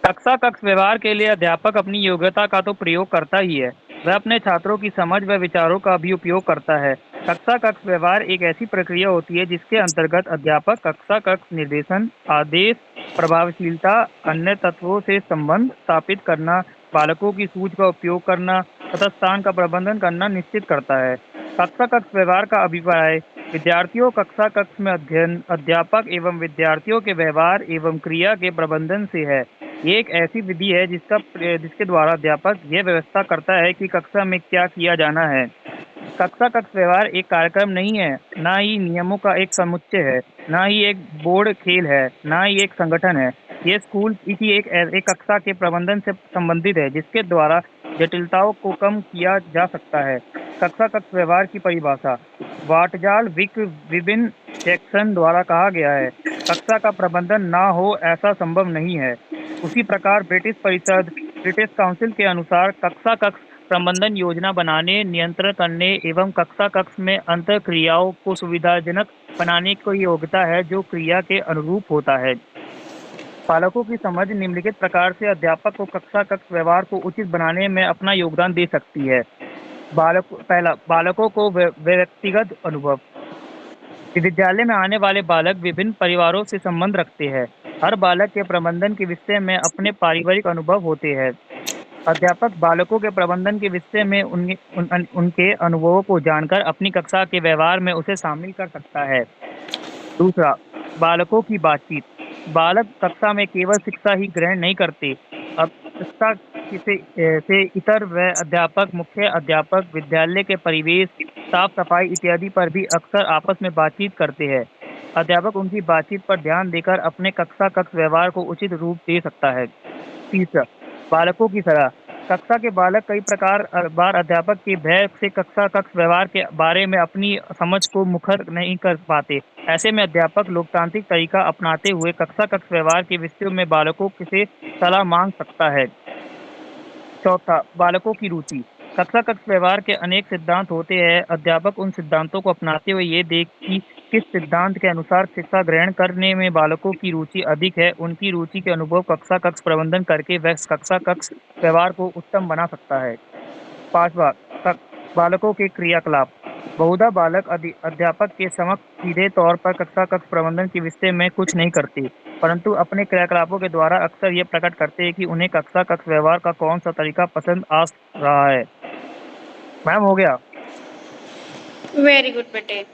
कक्षा कक्ष व्यवहार के लिए अध्यापक अपनी योग्यता का तो प्रयोग करता ही है, वह अपने छात्रों की समझ व विचारों का भी उपयोग करता है। कक्षा कक्ष व्यवहार एक ऐसी प्रक्रिया होती है जिसके अंतर्गत अध्यापक कक्षा कक्ष निर्देशन, आदेश, प्रभावशीलता, अन्य तत्वों से संबंध स्थापित करना, बालकों की सूझ का उपयोग करना तथा स्थान का प्रबंधन करना निश्चित करता है। कक्षा कक्ष व्यवहार का अभिप्राय विद्यार्थियों कक्षा कक्ष में अध्ययन, अध्यापक एवं विद्यार्थियों के व्यवहार एवं क्रिया के प्रबंधन से है। ये एक ऐसी विधि है जिसके द्वारा अध्यापक यह व्यवस्था करता है कि कक्षा में क्या किया जाना है। कक्षा कक्ष व्यवहार एक कार्यक्रम नहीं है, ना ही नियमों का एक समुच्चय है, ना ही एक बोर्ड खेल है, ना ही एक संगठन है। ये स्कूल की एक कक्षा के प्रबंधन से संबंधित है जिसके द्वारा जटिलताओं को कम किया जा सकता है। कक्षा कक्ष व्यवहार की परिभाषा वाटजाल विभिन्न सेक्शन द्वारा कहा गया है, कक्षा का प्रबंधन ना हो ऐसा संभव नहीं है। उसी प्रकार ब्रिटिश काउंसिल के अनुसार कक्षा कक्ष प्रबंधन योजना बनाने, नियंत्रण करने एवं कक्षा कक्ष में अंतर क्रियाओं को सुविधाजनक बनाने की योग्यता है जो क्रिया के अनुरूप होता है। बालकों की समझ निम्नलिखित प्रकार से अध्यापक को कक्षा कक्ष व्यवहार को उचित बनाने में अपना योगदान दे सकती है। पहला, बालकों को व्यक्तिगत अनुभव। विद्यालय में आने वाले बालक विभिन्न परिवारों से संबंध रखते हैं। हर बालक के प्रबंधन के विषय में अपने पारिवारिक अनुभव होते हैं। अध्यापक बालकों के प्रबंधन के विषय में उनके अनुभवों को जानकर अपनी कक्षा के व्यवहार में उसे शामिल कर सकता है। दूसरा, बालकों की बातचीत। बालक कक्षा में केवल शिक्षा ही ग्रहण नहीं करते, अब शिक्षा से इतर व अध्यापक, मुख्य अध्यापक, विद्यालय के परिवेश, साफ सफाई इत्यादि पर भी अक्सर आपस में बातचीत करते हैं। अध्यापक उनकी बातचीत पर ध्यान देकर अपने कक्षा कक्ष व्यवहार को उचित रूप दे सकता है। तीसरा, बालकों की सलाह। कक्षा के बालक कई बार अध्यापक के भय से कक्षा कक्ष व्यवहार के बारे में अपनी समझ को मुखर नहीं कर पाते। ऐसे में अध्यापक लोकतांत्रिक तरीका अपनाते हुए कक्षा कक्ष व्यवहार के विषयों में बालकों से सलाह मांग सकता है। चौथा, बालकों की रुचि। कक्षा कक्ष व्यवहार के अनेक सिद्धांत होते हैं। अध्यापक उन सिद्धांतों को अपनाते हुए ये देख कि किस सिद्धांत के अनुसार शिक्षा ग्रहण करने में बालकों की रुचि अधिक है, उनकी रुचि के अनुभव कक्षा कक्ष प्रबंधन करके वह कक्षा कक्ष व्यवहार को उत्तम बना सकता है। पांचवा, बालकों के क्रियाकलाप। बहुधा बालक अध्यापक के समक्ष सीधे तौर पर कक्षा कक्ष प्रबंधन के विषय में कुछ नहीं करते, परंतु अपने क्रियाकलापों के द्वारा अक्सर ये प्रकट करते हैं कि उन्हें कक्षा कक्ष व्यवहार का कौन सा तरीका पसंद आ रहा है। मैम, हो गया? वेरी गुड बेटे।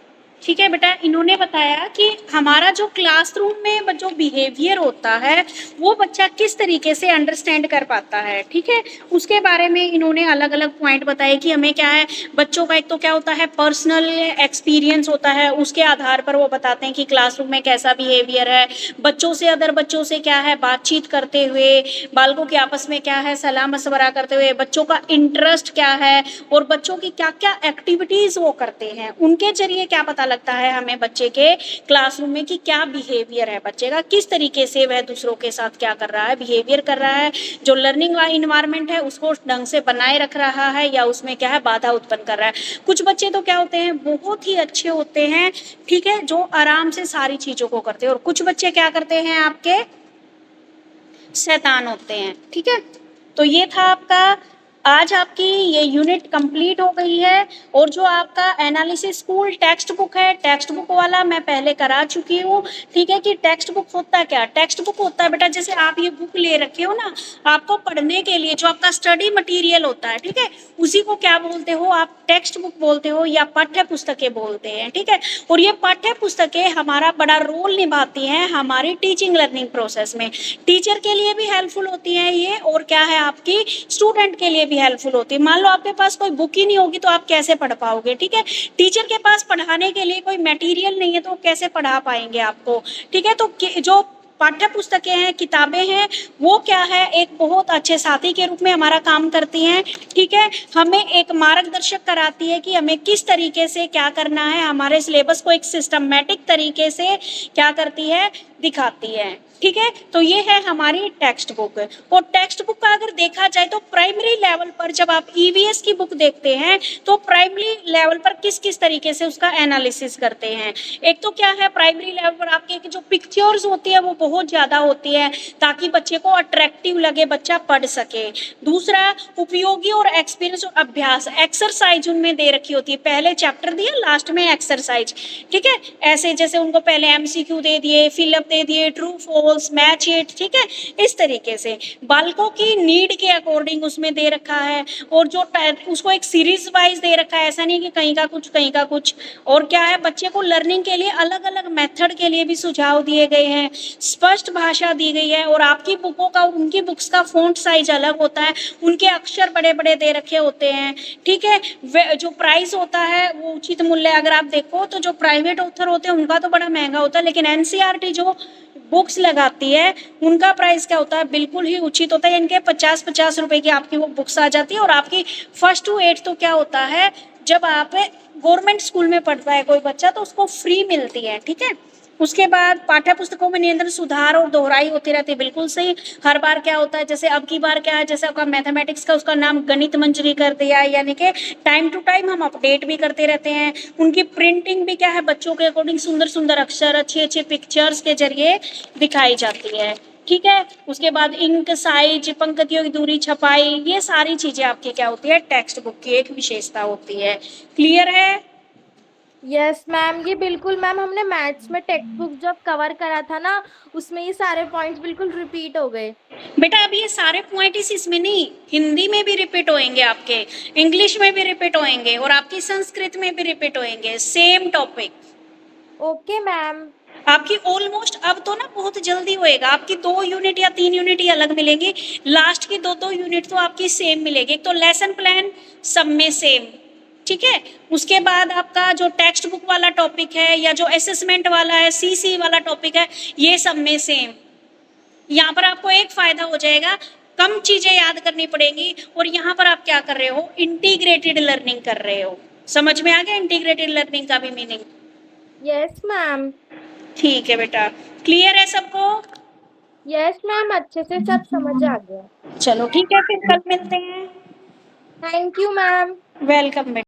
ठीक है बेटा, इन्होंने बताया कि हमारा जो क्लासरूम में जो बिहेवियर होता है वो बच्चा किस तरीके से अंडरस्टैंड कर पाता है, ठीक है, उसके बारे में इन्होंने अलग अलग पॉइंट बताए कि हमें क्या है, बच्चों का एक तो क्या होता है पर्सनल एक्सपीरियंस होता है, उसके आधार पर वो बताते हैं कि क्लासरूम में कैसा बिहेवियर है, बच्चों से अदर बच्चों से क्या है बातचीत करते हुए, बालकों के आपस में क्या है सलाह मशवरा करते हुए, बच्चों का इंटरेस्ट क्या है और बच्चों की क्या क्या एक्टिविटीज वो करते हैं, उनके जरिए क्या पता लगता है हमें बच्चे के क्लासरूम में कि क्या बिहेवियर है बच्चे का, किस तरीके से वह दूसरों के साथ क्या कर रहा है, बिहेवियर कर रहा है, जो लर्निंग इन्वायरमेंट है उसको ढंग से बनाए रख रहा है या उसमें क्या है बाधा उत्पन्न कर रहा है। कुछ बच्चे तो क्या होते हैं बहुत ही अच्छे होते हैं, ठीक है, जो आराम से सारी चीजों को करते हैं, और कुछ बच्चे क्या करते हैं आपके शैतान होते हैं, ठीक है। तो ये था आपका आज आपकी ये यूनिट कंप्लीट हो गई है, और जो आपका एनालिसिस स्कूल टेक्स्ट बुक है, टेक्स्ट बुक वाला मैं पहले करा चुकी हूँ, ठीक है, कि टेक्स्ट बुक होता क्या, टेक्स्ट बुक होता है बेटा जैसे आप ये बुक ले रखे हो ना, आपको पढ़ने के लिए जो आपका स्टडी मटेरियल होता है, ठीक है, उसी को क्या बोलते हो आप, टेक्स्ट बुक बोलते हो या पाठ्य पुस्तकें बोलते हैं, ठीक है। और ये पाठ्य पुस्तकें हमारा बड़ा रोल निभाती हैं हमारी टीचिंग लर्निंग प्रोसेस में, टीचर के लिए भी हेल्पफुल होती है ये, और क्या है आपकी स्टूडेंट के लिए हेल्पफुल होती है। मान लो आपके पास कोई बुक ही नहीं होगी तो आप कैसे पढ़ पाओगे, ठीक है, टीचर के पास पढ़ाने के लिए कोई मटेरियल नहीं है तो कैसे पढ़ा पाएंगे आपको, ठीक है। तो जो पाठ्य पुस्तकें हैं, किताबें हैं, वो क्या है, एक बहुत अच्छे साथी के रूप में हमारा काम करती हैं। ठीक है, हमें एक मार्गदर्शक कराती है कि हमें किस तरीके से क्या करना है, हमारे सिलेबस को एक सिस्टमैटिक तरीके से क्या करती है, दिखाती है। ठीक है, तो ये है हमारी टेक्स्ट बुक। और टेक्स्ट बुक का अगर देखा जाए तो प्राइमरी लेवल पर जब आप ईवीएस की बुक देखते हैं तो प्राइमरी लेवल पर किस किस तरीके से उसका एनालिसिस करते हैं। एक तो क्या है, प्राइमरी लेवल पर आपके जो पिक्चर्स होती है वो बहुत ज्यादा होती है ताकि बच्चे को अट्रैक्टिव लगे, बच्चा पढ़ सके। दूसरा, उपयोगी और एक्सपीरियंस और अभ्यास, एक्सरसाइज उनमें दे रखी होती है, पहले चैप्टर दिया, लास्ट में एक्सरसाइज। ठीक है, ऐसे जैसे उनको पहले एमसीक्यू दे दिए, फिलअप दे दिए, ट्रू फॉल्स, मैच इट। ठीक है, इस तरीके से बालकों की नीड के अकॉर्डिंग उसमें दे रखा है। और जो उसको एक सीरीज वाइज दे रखा है, ऐसा नहीं कि कहीं का कुछ कहीं का कुछ। और क्या है, बच्चे को लर्निंग के लिए अलग अलग मेथड के लिए भी सुझाव दिए गए हैं, स्पष्ट भाषा दी गई है। और आपकी बुकों का, उनकी बुक्स का फॉन्ट साइज अलग होता है, उनके अक्षर बड़े बड़े दे रखे होते हैं। ठीक है, जो प्राइस होता है वो उचित मूल्य, अगर आप देखो तो जो प्राइवेट ऑथर होते हैं उनका तो बड़ा महंगा होता है, लेकिन एनसीईआरटी जो बुक्स लगाती है उनका प्राइस क्या होता है, बिल्कुल ही उचित होता है। इनके 50-50 रुपए की आपकी वो बुक्स आ जाती है। और आपकी 1st to 8th तो क्या होता है, जब आप गवर्नमेंट स्कूल में पढ़ता है कोई बच्चा तो उसको फ्री मिलती है। ठीक है, उसके बाद पाठ्य पुस्तकों में नियंत्रण, सुधार और दोहराई होती रहती है, बिल्कुल सही। हर बार क्या होता है, जैसे अब की बार क्या है, जैसे आपका मैथमेटिक्स का उसका नाम गणित मंजरी कर दिया, यानी कि टाइम टू टाइम हम अपडेट भी करते रहते हैं। उनकी प्रिंटिंग भी क्या है, बच्चों के अकॉर्डिंग सुंदर सुंदर अक्षर, अच्छे अच्छे पिक्चर्स के जरिए दिखाई जाती है। ठीक है, उसके बाद इंक साइज, पंक्तियों की दूरी, छपाई, ये सारी चीजें आपकी क्या होती है, टेक्स्ट बुक की एक विशेषता होती है। क्लियर है? यस मैम, ये बिल्कुल मैम हमने मैथ्स में टेक्स्ट बुक जब कवर करा था ना, उसमें ये सारे पॉइंट्स बिल्कुल रिपीट हो गए। बेटा अब ये सारे पॉइंट इसमें नहीं, हिंदी में भी रिपीट होंगे, आपके इंग्लिश में भी रिपीट होंगे, और आपकी संस्कृत में भी रिपीट होंगे, सेम टॉपिक। Okay ma'am. आपकी ऑलमोस्ट अब तो ना बहुत जल्दी होएगा, आपकी 2 यूनिट या 3 यूनिट ही अलग मिलेंगी, लास्ट की 2 यूनिट तो आपकी सेम मिलेगी। एक तो लेसन प्लान सब में सेम। ठीक है, उसके बाद आपका जो टेक्स्ट बुक वाला टॉपिक है या जो असेसमेंट वाला है, सीसी वाला टॉपिक है, ये सब में सेम। यहाँ पर आपको एक फायदा हो जाएगा, कम चीजें याद करनी पड़ेंगी, और यहाँ पर आप क्या कर रहे हो, इंटीग्रेटेड लर्निंग कर रहे हो। समझ में आ गया इंटीग्रेटेड लर्निंग का भी मीनिंग? Yes ma'am. ठीक है बेटा, क्लियर है सबको? यस मैम, अच्छे से सब समझ आ गया। चलो ठीक है, फिर कल मिलते हैं। Thank you ma'am. वेलकम बेटा।